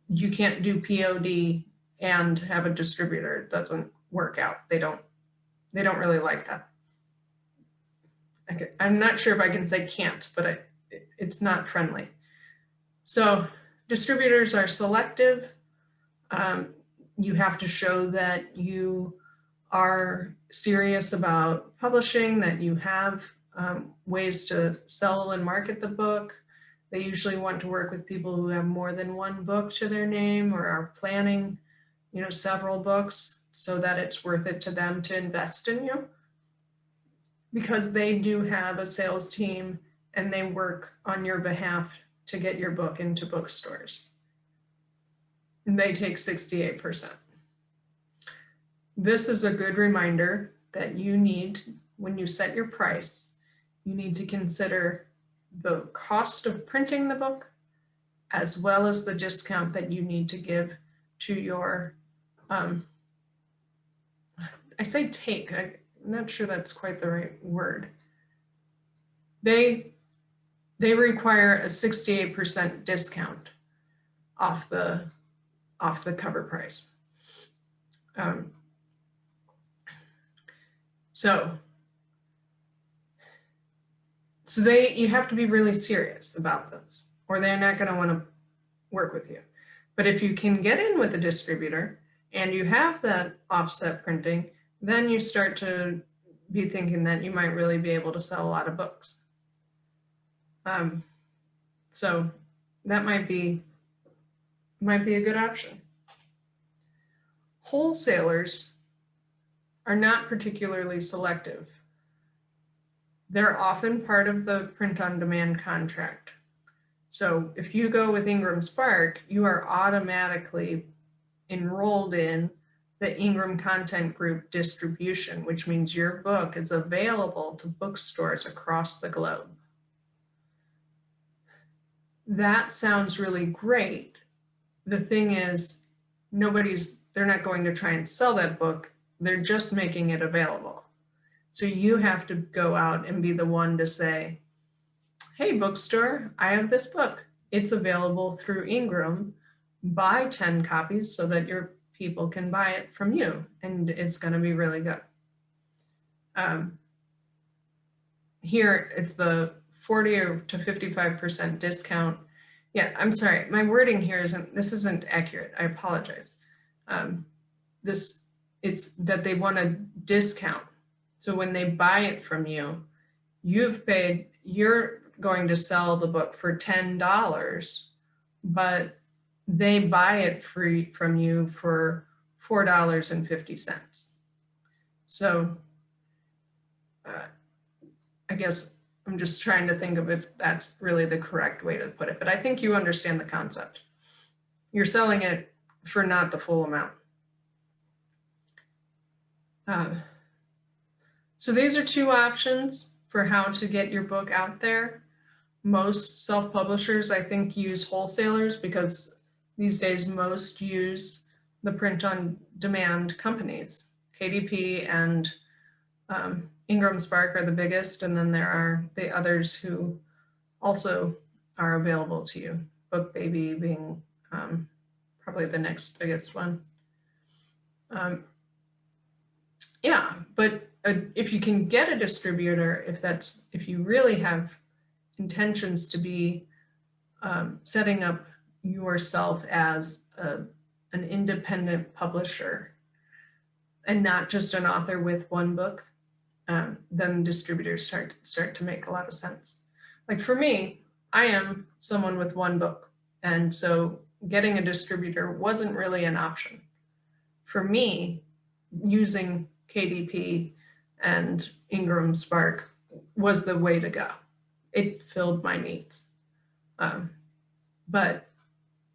You can't do POD and have a distributor. It doesn't work out. They don't really like that. Okay. I'm not sure if I can say can't, but it's not friendly. So distributors are selective. You have to show that you are serious about publishing, that you have ways to sell and market the book. They usually want to work with people who have more than one book to their name or are planning, several books, so that it's worth it to them to invest in you. because they do have a sales team and they work on your behalf to get your book into bookstores. And they take 68%. This is a good reminder that you need, when you set your price, you need to consider the cost of printing the book, as well as the discount that you need to give to your, I say take, I'm not sure that's quite the right word. They require a 68% discount off the cover price. So you have to be really serious about this, or they're not going to want to work with you. But if you can get in with a distributor and you have that offset printing, then you start to be thinking that you might really be able to sell a lot of books. So that might be a good option. Wholesalers are not particularly selective. They're often part of the print-on-demand contract. So if you go with Ingram Spark, you are automatically enrolled in the Ingram Content Group distribution, which means your book is available to bookstores across the globe. That sounds really great. The thing is, they're not going to try and sell that book. They're just making it available. So you have to go out and be the one to say, hey, bookstore, I have this book. It's available through Ingram. Buy 10 copies so that your people can buy it from you, and it's going to be really good. Here, it's the 40 to 55% discount. Yeah, I'm sorry, my wording here this isn't accurate. I apologize. It's that they want a discount. So when they buy it from you, you're going to sell the book for $10, but they buy it free from you for $4.50. So I guess I'm just trying to think of if that's really the correct way to put it, but I think you understand the concept. You're selling it for not the full amount. So these are two options for how to get your book out there. Most self-publishers, I think, use wholesalers because these days most use the print-on-demand companies. KDP and Ingram Spark are the biggest, and then there are the others who also are available to you. BookBaby being probably the next biggest one. Yeah, but if you can get a distributor, if you really have intentions to be setting up yourself as an independent publisher and not just an author with one book, then distributors start to make a lot of sense. Like for me, I am someone with one book, and so getting a distributor wasn't really an option. For me, using KDP and Ingram Spark was the way to go. It filled my needs. But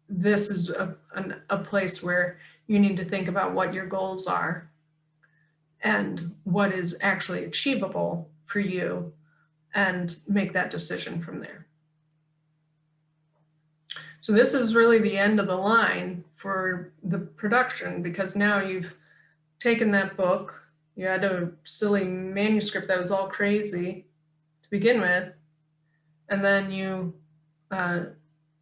this is a place where you need to think about what your goals are and what is actually achievable for you and make that decision from there. So this is really the end of the line for the production, because now you've taken that book, you had a silly manuscript that was all crazy to begin with, and then you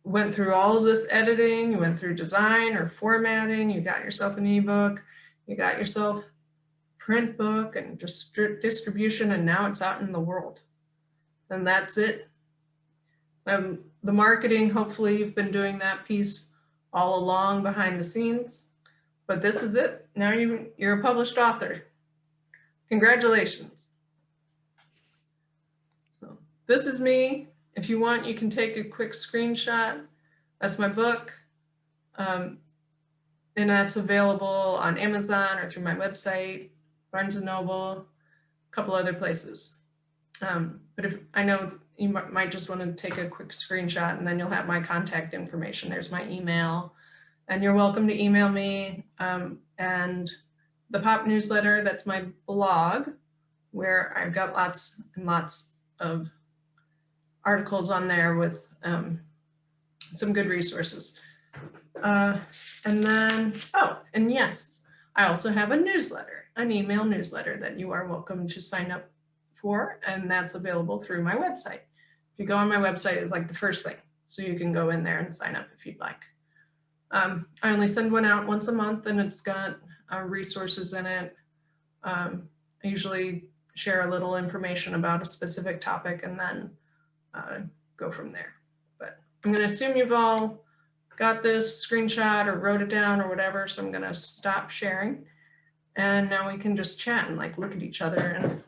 went through all of this editing, you went through design or formatting, you got yourself an ebook, you got yourself print book and just distribution, and now it's out in the world. And that's it. The marketing, hopefully you've been doing that piece all along behind the scenes, but this is it. Now you're a published author. Congratulations. So this is me. If you want, you can take a quick screenshot. That's my book. And that's available on Amazon or through my website, Barnes & Noble, a couple other places. But if I know you might just want to take a quick screenshot, and then you'll have my contact information. There's my email, and you're welcome to email me. And the POP newsletter, that's my blog, where I've got lots and lots of articles on there with some good resources. And then, and yes, I also have a newsletter, an email newsletter that you are welcome to sign up for, and that's available through my website. If you go on my website, it's like the first thing, so you can go in there and sign up if you'd like. I only send one out once a month, and it's got resources in it. I usually share a little information about a specific topic and then go from there. But I'm going to assume you've all got this screenshot or wrote it down or whatever, so I'm going to stop sharing. And now we can just chat and like look at each other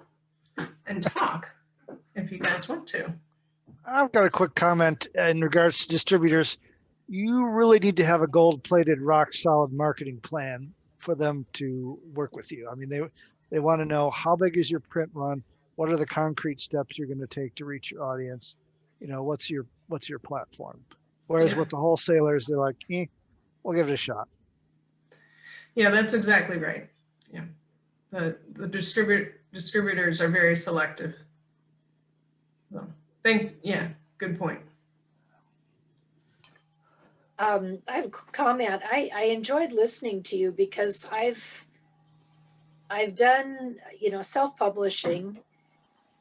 and talk if you guys want to. I've got a quick comment in regards to distributors. You really need to have a gold-plated, rock-solid marketing plan for them to work with you. I mean, they want to know, how big is your print run? What are the concrete steps you're going to take to reach your audience? You know, what's your platform? Whereas with the wholesalers, they're like, we'll give it a shot. Yeah, that's exactly right. Yeah, the distributors are very selective. So, good point. I have a comment. I enjoyed listening to you because I've done, self-publishing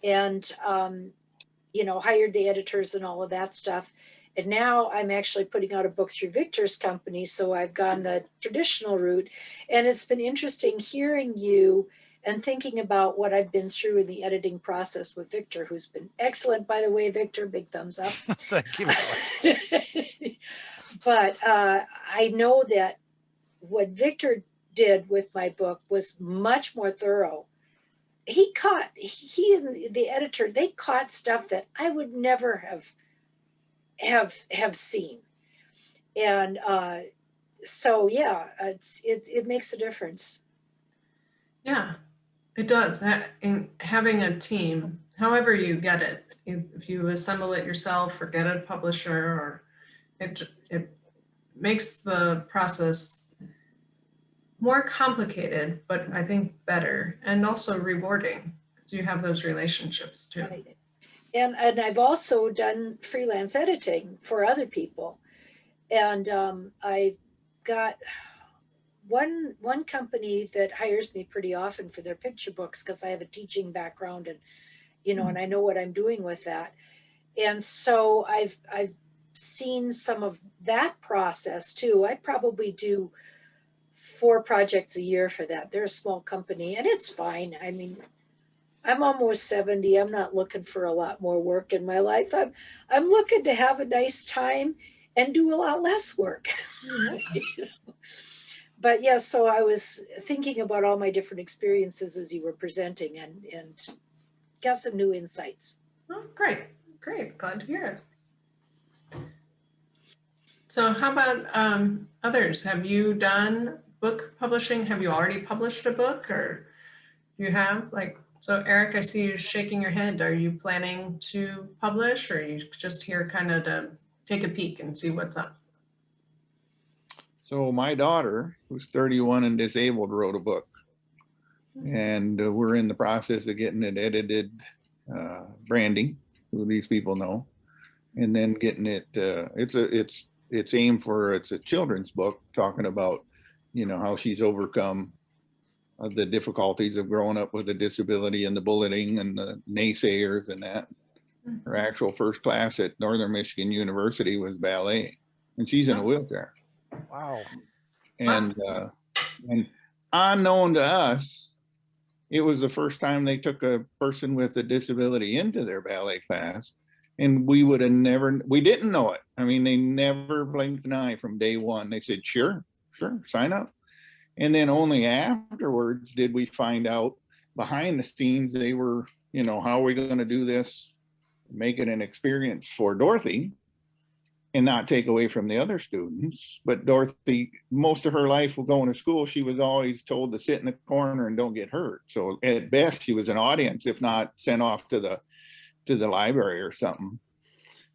and, hired the editors and all of that stuff. And now I'm actually putting out a book through Victor's company. So I've gone the traditional route, and it's been interesting hearing you and thinking about what I've been through in the editing process with Victor, who's been excellent, by the way. Victor, big thumbs up. Thank you. But I know that what Victor did with my book was much more thorough. He and the editor, they caught stuff that I would never have seen. And so, yeah, it makes a difference. Yeah, it does. In having a team, however you get it, if you assemble it yourself or get a publisher, or it makes the process more complicated, but I think better, and also rewarding, because you have those relationships too. Right. And I've also done freelance editing for other people. And I've got one company that hires me pretty often for their picture books, because I have a teaching background, and and I know what I'm doing with that. And so I've seen some of that process too. I probably do 4 projects a year for that. They're a small company, and it's fine. I mean, I'm almost 70. I'm not looking for a lot more work in my life. I'm looking to have a nice time and do a lot less work. But yeah, so I was thinking about all my different experiences as you were presenting, and got some new insights. Oh, great. Glad to hear it. So how about others? Have you done book publishing? Have you already published a book, or you have? So Eric, I see you shaking your head. Are you planning to publish, or are you just here kind of to take a peek and see what's up? So my daughter, who's 31 and disabled, wrote a book, and we're in the process of getting it edited, branding, who these people know, and then getting it. It's aimed for, it's a children's book talking about, how she's overcome the difficulties of growing up with a disability and the bullying and the naysayers and that. Her actual first class at Northern Michigan University was ballet, and she's in a wheelchair. Wow. And unknown to us, it was the first time they took a person with a disability into their ballet class, and we didn't know it. I mean, they never blinked an eye from day one. They said, sure, sign up. And then only afterwards did we find out, behind the scenes, they were, how are we going to do this, make it an experience for Dorothy and not take away from the other students. But Dorothy, most of her life going to school, she was always told to sit in the corner and don't get hurt. So at best, she was an audience, if not sent off to the to the library or something.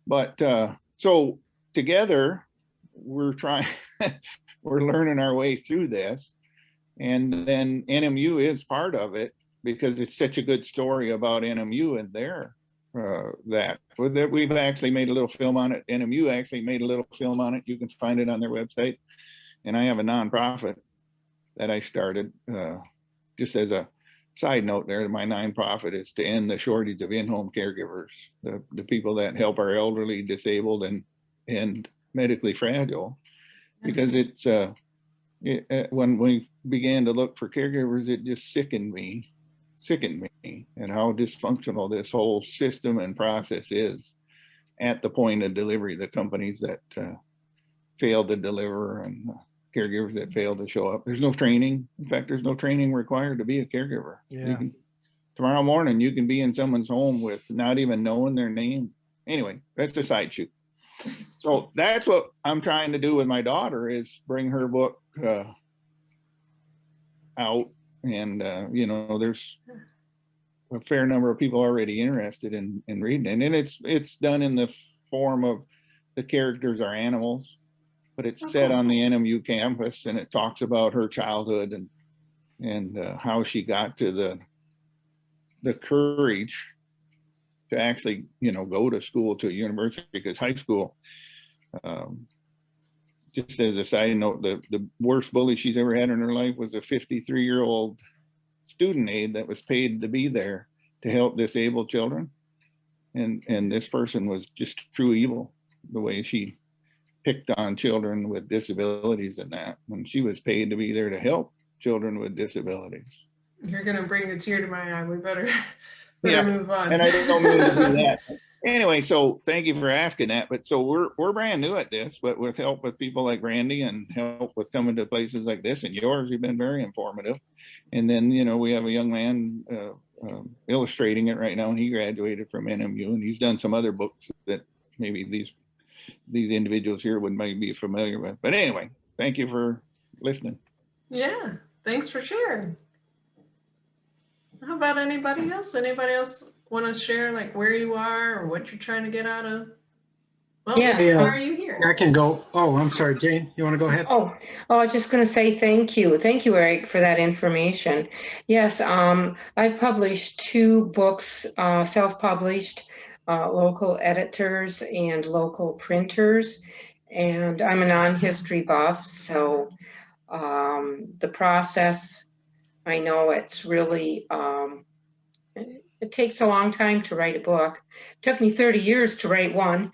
But so together we're trying, we're learning our way through this. And then NMU is part of it because it's such a good story about NMU and their that we've actually made a little film on it. NMU actually made a little film on it. You can find it on their website. And I have a nonprofit that I started just as a side note there. My nonprofit is to end the shortage of in-home caregivers, the people that help our elderly, disabled, and medically fragile, because it's when we began to look for caregivers, it just sickened me and how dysfunctional this whole system and process is at the point of delivery. The companies that fail to deliver and caregivers that fail to show up. There's no training. In fact, there's no training required to be a caregiver. Yeah. Tomorrow morning, you can be in someone's home with not even knowing their name. Anyway, that's a side shoot. So that's what I'm trying to do with my daughter, is bring her book out. And, you know, there's a fair number of people already interested in reading it. And it's done in the form of the characters are animals, but it's set on the NMU campus, and it talks about her childhood and how she got to the courage to actually, you know, go to school, to a university, because high school, just as a side note, the worst bully she's ever had in her life was a 53-year-old student aide that was paid to be there to help disabled children. And this person was just true evil, the way she picked on children with disabilities and that, when she was paid to be there to help children with disabilities. You're gonna bring a tear to my eye. We better Yeah, move on. and I don't mean to do that. Anyway, so thank you for asking that. But so we're brand new at this, but with help with people like Randy and help with coming to places like this, and yours, you've been very informative. And then, you know, we have a young man illustrating it right now, and he graduated from NMU, and he's done some other books that maybe these individuals here would maybe be familiar with. But anyway, thank you for listening. Yeah, thanks for sharing. How about anybody else? Anybody else want to share, like, where you are or what you're trying to get out of? Well, Yeah. why are you here? I can go. Oh, I'm sorry, Jane, you want to go ahead? Oh, I was just going to say thank you. Thank you, Eric, for that information. Yes, I've published 2 books, self-published, local editors and local printers, and I'm a non-history buff, so the process, I know it's really, it takes a long time to write a book. It took me 30 years to write one.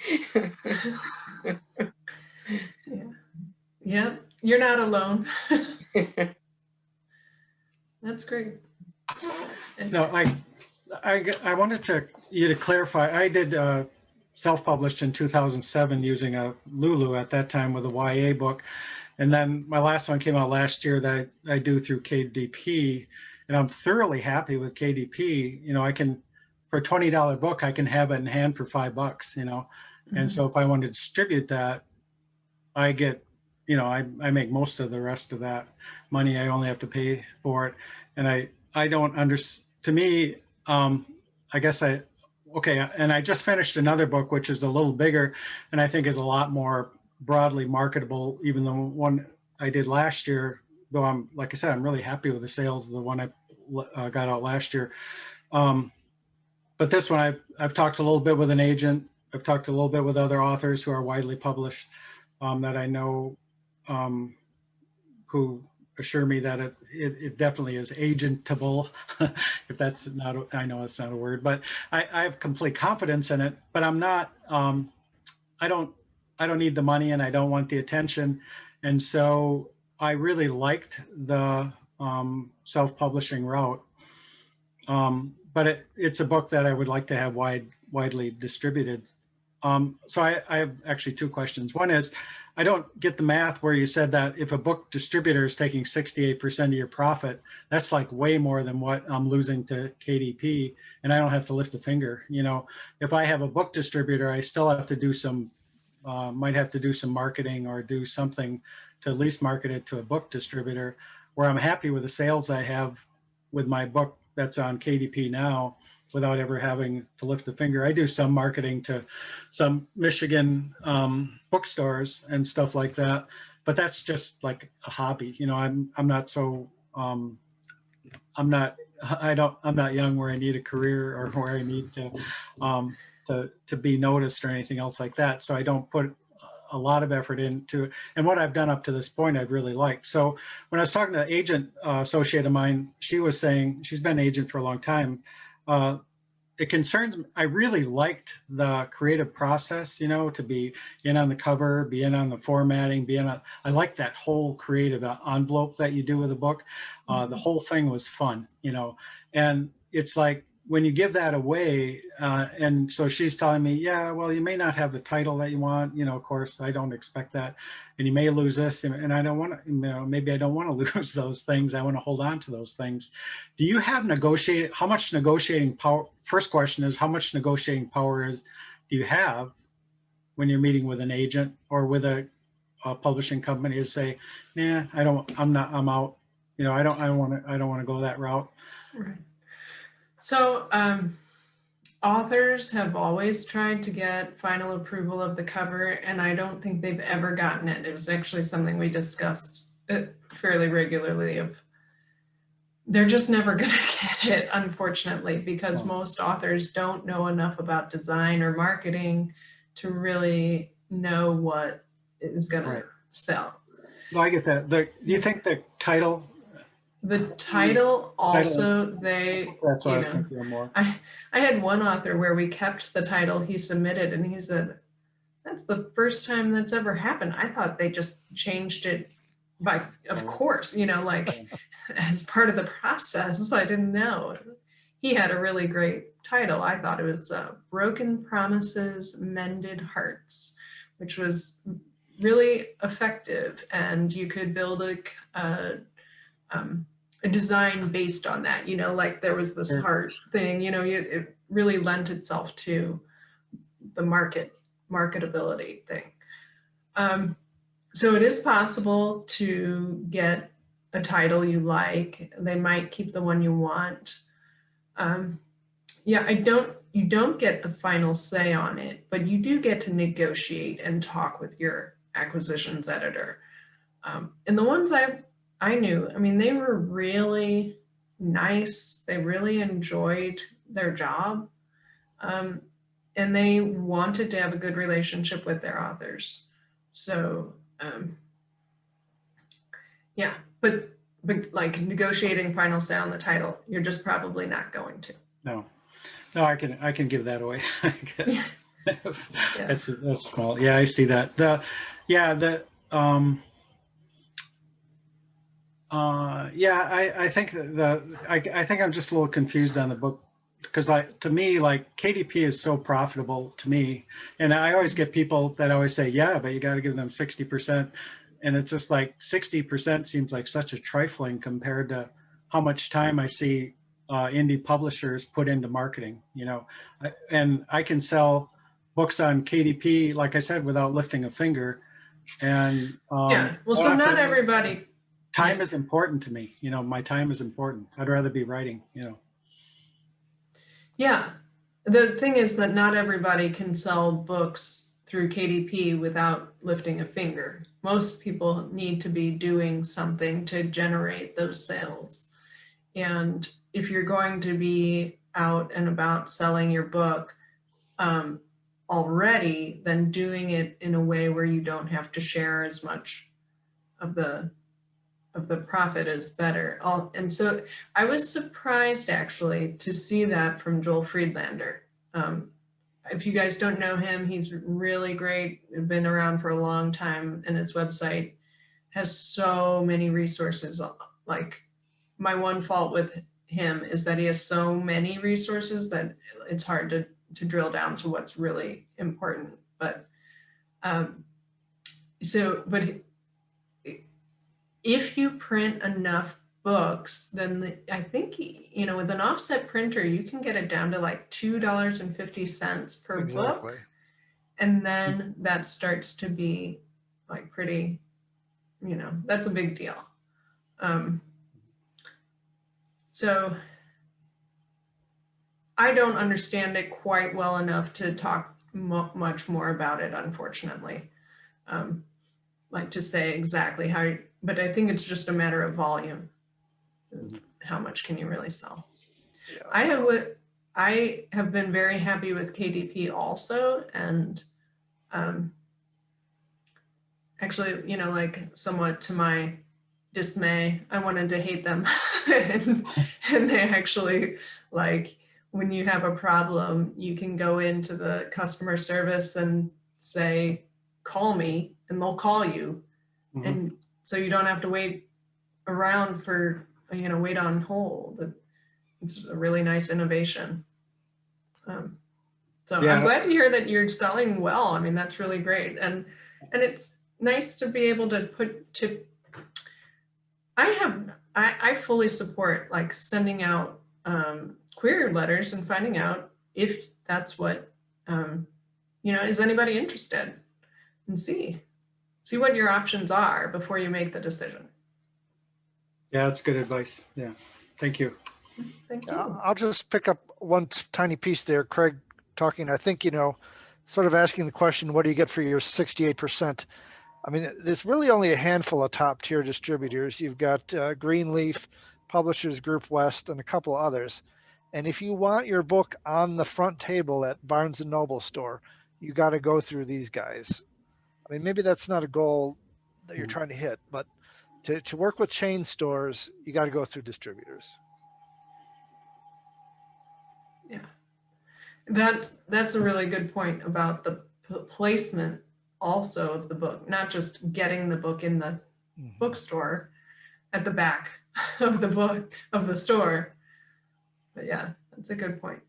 Yeah, you're not alone. That's great. No, I wanted you to clarify. I did self-published in 2007 using a Lulu at that time with a YA book. And then my last one came out last year that I do through KDP. And I'm thoroughly happy with KDP. You know, I can, for a $20 book, I can have it in hand for $5, you know. Mm-hmm. And so if I want to distribute that, I get, you know, I make most of the rest of that money. I only have to pay for it. And I don't understand, to me, I guess okay. And I just finished another book, which is a little bigger, and I think is a lot more broadly marketable, even the one I did last year, though I'm, like I said, I'm really happy with the sales of the one I got out last year. But this one, I've talked a little bit with an agent. I've talked a little bit with other authors who are widely published that I know, who assure me that it definitely is agentable, if that's not, I know it's not a word, but I have complete confidence in it, but I'm not, I don't need the money and I don't want the attention. And so I really liked the self-publishing route. But it's a book that I would like to have widely distributed. So I have actually 2 questions. One is, I don't get the math where you said that if a book distributor is taking 68% of your profit, that's like way more than what I'm losing to KDP, and I don't have to lift a finger. You know, if I have a book distributor, I still have to do some, might have to do some marketing or do something to at least market it to a book distributor, where I'm happy with the sales I have with my book that's on KDP now. without ever having to lift a finger. I do some marketing to some Michigan bookstores and stuff like that, but that's just like a hobby. You know, I'm not so I'm not young where I need a career or where I need to be noticed or anything else like that. So I don't put a lot of effort into it. And what I've done up to this point, I've really liked. So when I was talking to an agent associate of mine, she was saying, she's been an agent for a long time. It concerns me. I really liked the creative process, you know, to be in on the cover, be in on the formatting, I like that whole creative envelope that you do with a book. The whole thing was fun, you know, and it's like when you give that away, and so she's telling me, yeah, well, you may not have the title that you want, you know, of course, I don't expect that. And you may lose this, and I don't want to, you know, maybe I don't want to lose those things. I want to hold on to those things. Do you have how much negotiating power? First question is, how much negotiating power do you have when you're meeting with an agent or with a publishing company to say, nah, I'm out. You know, I don't want to go that route. Right. So authors have always tried to get final approval of the cover, and I don't think they've ever gotten it. It was actually something we discussed fairly regularly of they're just never going to get it, unfortunately, because most authors don't know enough about design or marketing to really know what is going to sell. Well, I get that. Do you think the title? The title also, that's what I was thinking more. I had one author where we kept the title he submitted, and he said, that's the first time that's ever happened. I thought they just changed it of course, you know, like as part of the process. I didn't know. He had a really great title. I thought it was Broken Promises, Mended Hearts, which was really effective, and you could build a design based on that, you know, like there was this heart thing, you know, it really lent itself to the marketability thing. So it is possible to get a title you like. They might keep the one you want. Yeah, you don't get the final say on it, but you do get to negotiate and talk with your acquisitions editor. And the ones I knew, I mean, they were really nice. They really enjoyed their job. And they wanted to have a good relationship with their authors. So, yeah, but like negotiating final say on the title, you're just probably not going to. No, I can give that away. I guess. Yeah. That's small. Yeah, I see that. I think I think I'm just a little confused on the book, because to me, like, KDP is so profitable to me, and I always get people that always say, yeah, but you got to give them 60%, and it's just like 60% seems like such a trifling compared to how much time I see indie publishers put into marketing, you know, and I can sell books on KDP, like I said, without lifting a finger. And yeah, well, so not everybody. Time is important to me. You know, my time is important. I'd rather be writing, you know. Yeah. The thing is that not everybody can sell books through KDP without lifting a finger. Most people need to be doing something to generate those sales. And if you're going to be out and about selling your book already, then doing it in a way where you don't have to share as much of the profit is better. And so I was surprised actually to see that from Joel Friedlander. If you guys don't know him, he's really great, been around for a long time, and his website has so many resources. Like, my one fault with him is that he has so many resources that it's hard to drill down to what's really important. But if you print enough books, then I think, you know, with an offset printer, you can get it down to like $2.50 per book. And then that starts to be like pretty, you know, that's a big deal. So I don't understand it quite well enough to talk much more about it, unfortunately. Like to say exactly how, but I think it's just a matter of volume. How much can you really sell? Yeah. I have been very happy with KDP also, and actually, you know, like somewhat to my dismay, I wanted to hate them, and they actually, like, when you have a problem, you can go into the customer service and say, call me, and they'll call you. Mhm. And so you don't have to wait around for, you know, wait on hold. It's a really nice innovation. So Yeah. I'm glad to hear that you're selling well. I mean, that's really great. And it's nice to be able to I fully support like sending out query letters and finding out if that's what, you know, is anybody interested, and see what your options are before you make the decision. Yeah, that's good advice. Yeah, thank you. Thank Yeah, you. I'll just pick up one tiny piece there, Craig talking. I think, you know, sort of asking the question, what do you get for your 68%? I mean, there's really only a handful of top tier distributors. You've got Greenleaf, Publishers Group West, and a couple others. And if you want your book on the front table at Barnes and Noble store, you got to go through these guys. I mean, maybe that's not a goal that you're trying to hit, but to work with chain stores, you got to go through distributors. Yeah, that's a really good point about the placement also of the book, not just getting the book in the bookstore at the back of the book of the store. But yeah, that's a good point.